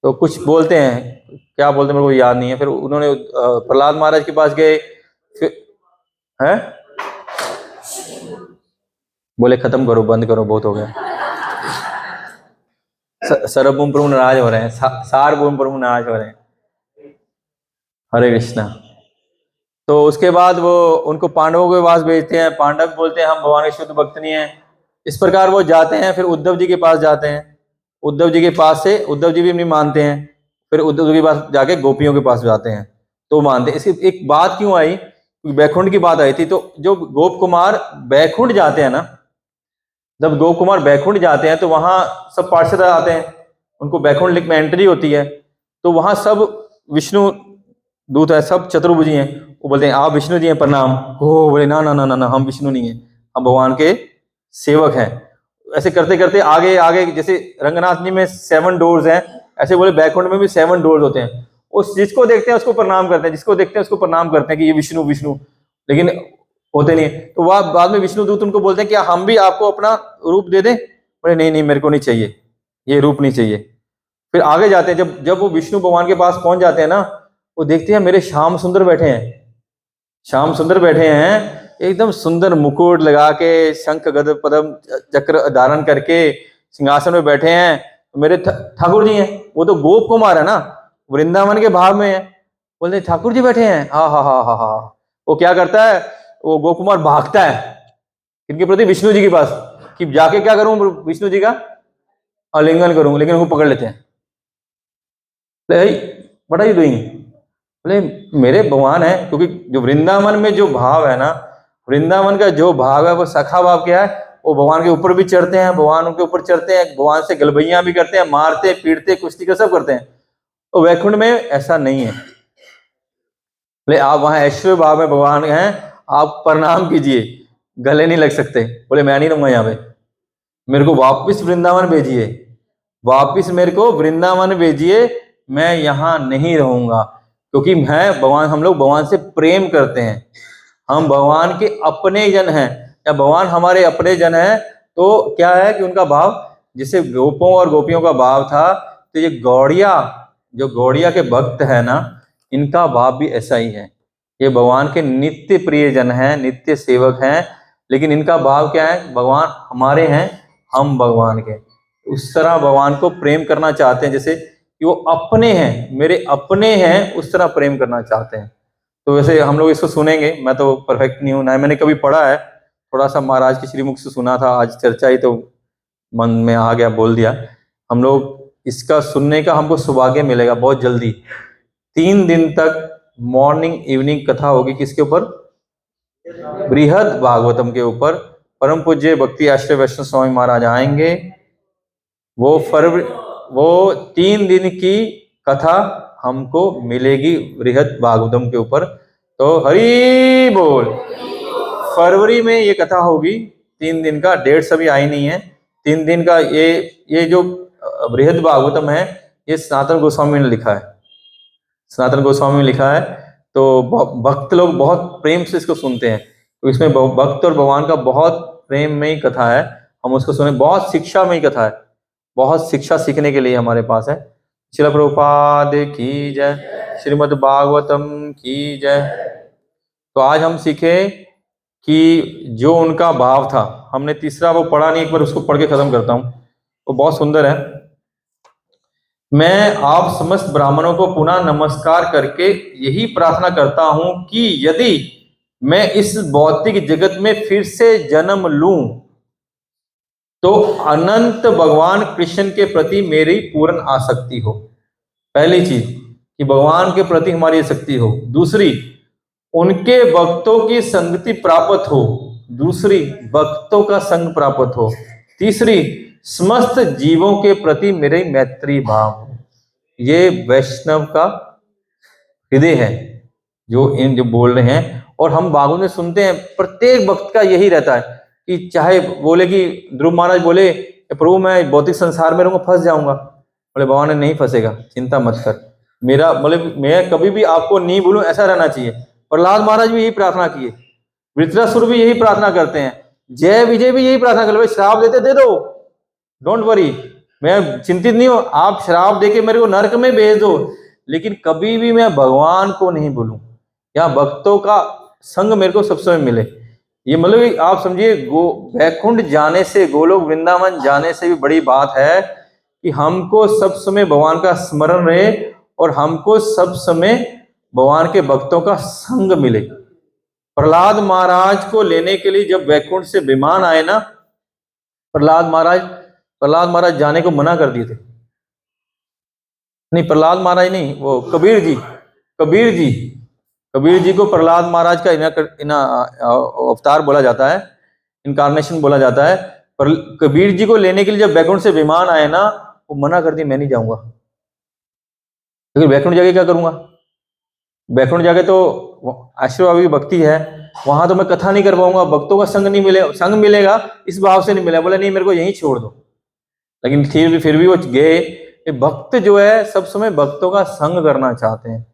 तो कुछ बोलते हैं, क्या बोलते हैं मेरे को याद नहीं है। फिर उन्होंने प्रहलाद महाराज के पास गए, फिर है बोले खत्म करो, बंद करो, बहुत हो गया। सर्वभूम प्रभु नाराज हो रहे हैं, सार्वभौम प्रभु नाराज हो रहे हैं। हरे कृष्णा। तो उसके बाद वो उनको पांडवों के पास भेजते हैं, पांडव बोलते हैं हम भगवान के शुद्ध भक्त नहीं है। इस प्रकार वो जाते हैं, फिर उद्धव जी के पास जाते हैं, उद्धव जी के पास से उद्धव जी भी नहीं मानते हैं, फिर उद्धव जी के पास जाके गोपियों के पास जाते हैं तो मानते हैं। इसकी एक बात क्यों आई, बैकुंठ की बात आई थी। तो जो गोप कुमार बैकुंठ जाते हैं ना, जब गोप कुमार बैकुंठ जाते हैं तो वहां सब पार्षद आते हैं, उनको बैकुंठ लिख में एंट्री होती है, तो वहां सब विष्णु दूत है, सब चतुर्भुजी हैं। वो बोलते हैं आप विष्णु जी हैं, प्रणाम। ओ बोले ना ना ना ना ना, हम विष्णु नहीं है, हम भगवान के सेवक हैं। ऐसे करते करते आगे आगे, जैसे रंगनाथ जी में 7 डोर्स हैं, ऐसे बोले बैकुंठ में भी 7 डोर्स होते हैं। उस जिसको देखते हैं उसको प्रणाम करते हैं, जिसको देखते हैं उसको प्रणाम करते हैं कि ये विष्णु विष्णु, लेकिन होते नहीं है। तो वह बाद में विष्णु दूत उनको बोलते हैं क्या हम भी आपको अपना रूप दे दें? बोले नहीं नहीं, मेरे को नहीं चाहिए, ये रूप नहीं चाहिए। फिर आगे जाते हैं, जब जब वो विष्णु भगवान के पास पहुंच जाते हैं ना, वो देखते हैं मेरे श्याम सुंदर बैठे हैं, श्याम सुंदर बैठे हैं, एकदम सुंदर मुकुट लगा के, शंख गद पद्म चक्र धारण करके सिंहासन में बैठे हैं। मेरे ठाकुर जी हैं, वो तो गोप कुमार है ना, वृंदावन के भाव में है। बोलते हैं ठाकुर जी बैठे हैं, हा हा हा हा हा। वो क्या करता है, वो गोप कुमार भागता है इनके प्रति विष्णु जी के पास, कि जाके क्या करूं, विष्णु जी का आलिंगन करूं, लेकिन उनको पकड़ लेते हैं। What are you doing? बोले मेरे भगवान है, क्योंकि जो वृंदावन में जो भाव है ना, वृंदावन का जो भाव है वो सखा भाव क्या है, वो भगवान के ऊपर भी चढ़ते हैं, भगवान उनके ऊपर चढ़ते हैं, भगवान से गलबैया भी करते हैं, मारते पीटते कुश्ती का सब करते हैं। तो वैकुंठ में ऐसा नहीं है। बोले आप वहां ऐश्वर्य भाव में भगवान हैं, आप प्रणाम कीजिए, गले नहीं लग सकते। बोले मैं नहीं रहूंगा यहाँ पे, मेरे को वापिस वृंदावन भेजिए, वापिस मेरे को वृंदावन भेजिए, मैं यहाँ नहीं रहूंगा, क्योंकि मैं भगवान, हम लोग भगवान से प्रेम करते हैं, हम भगवान के अपने जन हैं, या भगवान हमारे अपने जन हैं। तो क्या है कि उनका भाव, जिसे गोपों और गोपियों का भाव था, तो ये गौड़िया, जो गौड़िया के भक्त है ना, इनका भाव भी ऐसा ही है। ये भगवान के नित्य प्रिय जन हैं, नित्य सेवक हैं, लेकिन इनका भाव क्या है, भगवान हमारे हैं, हम भगवान के। उस तरह भगवान को प्रेम करना चाहते हैं, जैसे कि वो अपने हैं, मेरे अपने हैं, उस तरह प्रेम करना चाहते हैं। तो वैसे हम लोग इसको सुनेंगे, मैं तो परफेक्ट नहीं हूं ना, मैंने कभी पढ़ा है, थोड़ा सा महाराज के श्रीमुख से सुना था, आज चर्चा ही तो मन में आ गया, बोल दिया। हम लोग इसका सुनने का हमको सौभाग्य मिलेगा बहुत जल्दी। 3 दिन तक मॉर्निंग इवनिंग कथा होगी, किसके ऊपर? बृहद भागवतम के ऊपर। परम पूज्य भक्ति आश्रय वैष्णव स्वामी महाराज आएंगे, वो फरवरी वो 3 दिन की कथा हमको मिलेगी बृहद भागवतम के ऊपर। तो हरि बोल। फरवरी में ये कथा होगी, 3 दिन का, डेट्स अभी आई नहीं है। 3 दिन का ये जो बृहद भागवतम है, ये सनातन गोस्वामी ने लिखा है। सनातन गोस्वामी ने लिखा है। तो भक्त लोग बहुत प्रेम से इसको सुनते हैं। तो इसमें भक्त और भगवान का बहुत प्रेम में ही कथा है। हम उसको सुने, बहुत शिक्षा में ही कथा है, बहुत शिक्षा सीखने के लिए हमारे पास है। श्रील प्रभुपाद की जय, श्रीमद् भागवतम की जय। तो आज हम सीखे कि जो उनका भाव था, हमने तीसरा वो पढ़ा नहीं, एक बार उसको पढ़ के खत्म करता हूं, वो बहुत सुंदर है। मैं आप समस्त ब्राह्मणों को पुनः नमस्कार करके यही प्रार्थना करता हूं कि यदि मैं इस भौतिक जगत में फिर से जन्म लूं तो अनंत भगवान कृष्ण के प्रति मेरी पूर्ण आसक्ति हो। पहली चीज कि भगवान के प्रति हमारी आसक्ति हो। दूसरी, उनके भक्तों की संगति प्राप्त हो। दूसरी, भक्तों का संग प्राप्त हो। तीसरी, समस्त जीवों के प्रति मेरे मैत्री भाव हो। ये वैष्णव का हृदय है जो बोल रहे हैं। और हम भागवत में सुनते हैं, प्रत्येक भक्त का यही रहता है कि चाहे बोले कि ध्रुव महाराज बोले प्रभु मैं भौतिक संसार में रहूंगा, फंस जाऊंगा। बोले भगवान ने नहीं फंसेगा, चिंता मत कर, मेरा बोले मैं कभी भी आपको नहीं भूलूं, ऐसा रहना चाहिए। प्रहलाद महाराज भी यही प्रार्थना किए, वृत्रासुर भी यही प्रार्थना करते हैं, जय विजय भी यही प्रार्थना कर, श्राप देते दे दो, डोंट वरी, मैं चिंतित नहीं हूं, आप श्राप देके मेरे को नरक में भेज दो, लेकिन कभी भी मैं भगवान को नहीं भूलूं, या भक्तों का संग मेरे को सब समय मिले। ये मतलब आप समझिए, वैकुंठ जाने से, गोलोक वृंदावन जाने से भी बड़ी बात है कि हमको सब समय भगवान का स्मरण रहे और हमको सब समय भगवान के भक्तों का संग मिले। प्रहलाद महाराज को लेने के लिए जब वैकुंठ से विमान आए ना, प्रहलाद महाराज जाने को मना कर दिए थे। नहीं, प्रहलाद महाराज नहीं, वो कबीर जी को प्रहलाद महाराज का अवतार बोला जाता है, इनकारनेशन बोला जाता है। पर कबीर जी को लेने के लिए जब वैकुंठ से विमान आए ना, वो मना कर दिए, मैं नहीं जाऊंगा। लेकिन वैकुंठ जाके क्या करूंगा? वैकुंठ जाके तो आशीर्वाद की भक्ति है, वहां तो मैं कथा नहीं कर पाऊंगा, भक्तों का संग नहीं मिले, संग मिलेगा इस भाव से नहीं मिला। बोला नहीं, मेरे को यहीं छोड़ दो। लेकिन फिर भी वो गए। भक्त जो है सब समय भक्तों का संग करना चाहते हैं।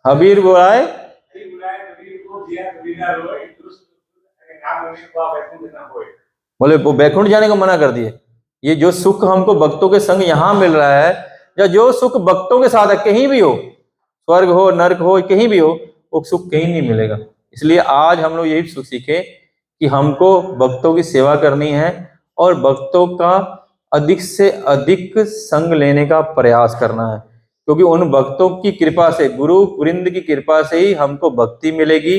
हबीर बुलाए, बोले वो वैकुंठ जाने को मना कर दिए। ये जो सुख हमको भक्तों के संग यहाँ मिल रहा है, या जो सुख भक्तों के साथ है, कहीं भी हो, स्वर्ग हो नरक हो कहीं भी हो, वो सुख कहीं नहीं मिलेगा। इसलिए आज हम लोग यही सुख सीखे कि हमको भक्तों की सेवा करनी है और भक्तों का अधिक से अधिक संग लेने का प्रयास करना है, क्योंकि उन भक्तों की कृपा से, गुरु वृंद की कृपा से ही हमको भक्ति मिलेगी,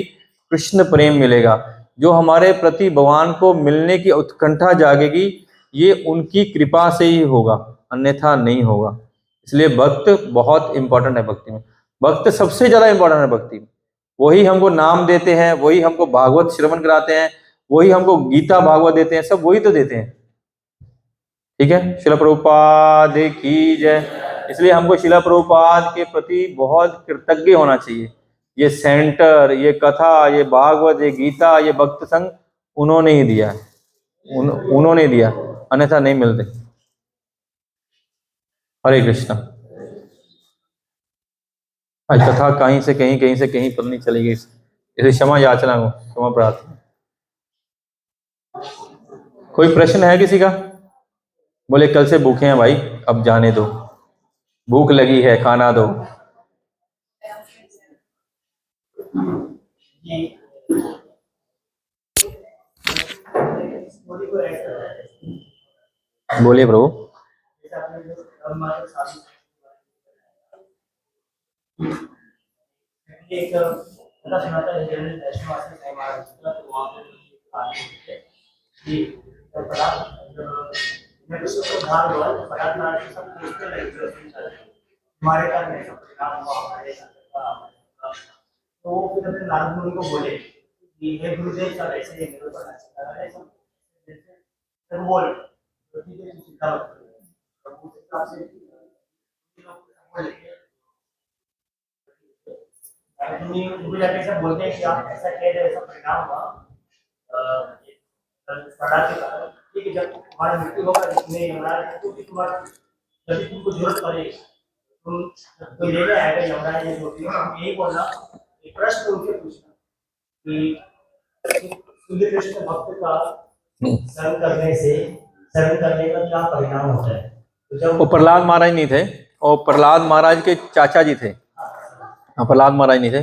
कृष्ण प्रेम मिलेगा। जो हमारे प्रति भगवान को मिलने की उत्कंठा जागेगी, ये उनकी कृपा से ही होगा, अन्यथा नहीं होगा। इसलिए भक्त बहुत इंपॉर्टेंट है भक्ति में। भक्त सबसे ज्यादा इंपॉर्टेंट है भक्ति में। वही हमको नाम देते हैं, वही हमको भागवत श्रवण कराते हैं, वही हमको गीता भागवत देते हैं, सब वही तो देते हैं। ठीक है, शिला प्रभुपाद की जय। इसलिए हमको शिला प्रभुपाद के प्रति बहुत कृतज्ञ होना चाहिए। ये सेंटर, ये कथा, ये भागवत, ये गीता, ये भक्त संग उन्होंने ही दिया है, उन्होंने दिया, अन्यथा नहीं मिलते। हरे कृष्णा। आज कथा कहीं से कहीं पता नहीं चली गई, इसे क्षमा याचना हो, क्षमा प्रार्थना। कोई प्रश्न है किसी का? बोले कल से भूखे हैं भाई, अब जाने दो, भूख लगी है, खाना दो। बोलिए प्रभु। एक पता सुना था जनरल वैष्णवासी साईं महाराज का, तो वहाँ पे कि मैं उसको धार हुआ तो परात नार के सब पूछते रहे हमारे का नहीं सब नाम हुआ हमारे तो वो फिर अपने नारद मुनि को बोले कि हे गुरुदेव सर ऐसे ही मेरे को पता चला है सब जैसे बोल ऐसा बोलते हैं कि आप ऐसा कह रहे ऐसा परिणाम हुआ सदा के कारण कि जब तुम्हारी मृत्यु होगा जिसमें यमराज को कि तुम्हारा जब भी तुमको जरूरत पड़े तुम कोई लेने आएगा यमराज ये बोलती है यही बोलना एक प्रश्न उनसे पूछना कि सूर्य कृष्ण भक्त का शरण करने का क्या परिणाम होता है तो जब वो प्रहलाद महाराज नहीं थे, वो प्रहलाद महाराज के चाचा जी थे। हाँ, प्रहलाद महाराज नहीं थे,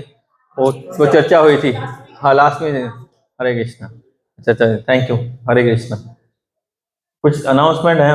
वो चर्चा हुई थी। हाँ, लास्ट में। हरे कृष्णा। अच्छा, थैंक यू। हरे कृष्णा। कुछ अनाउंसमेंट है?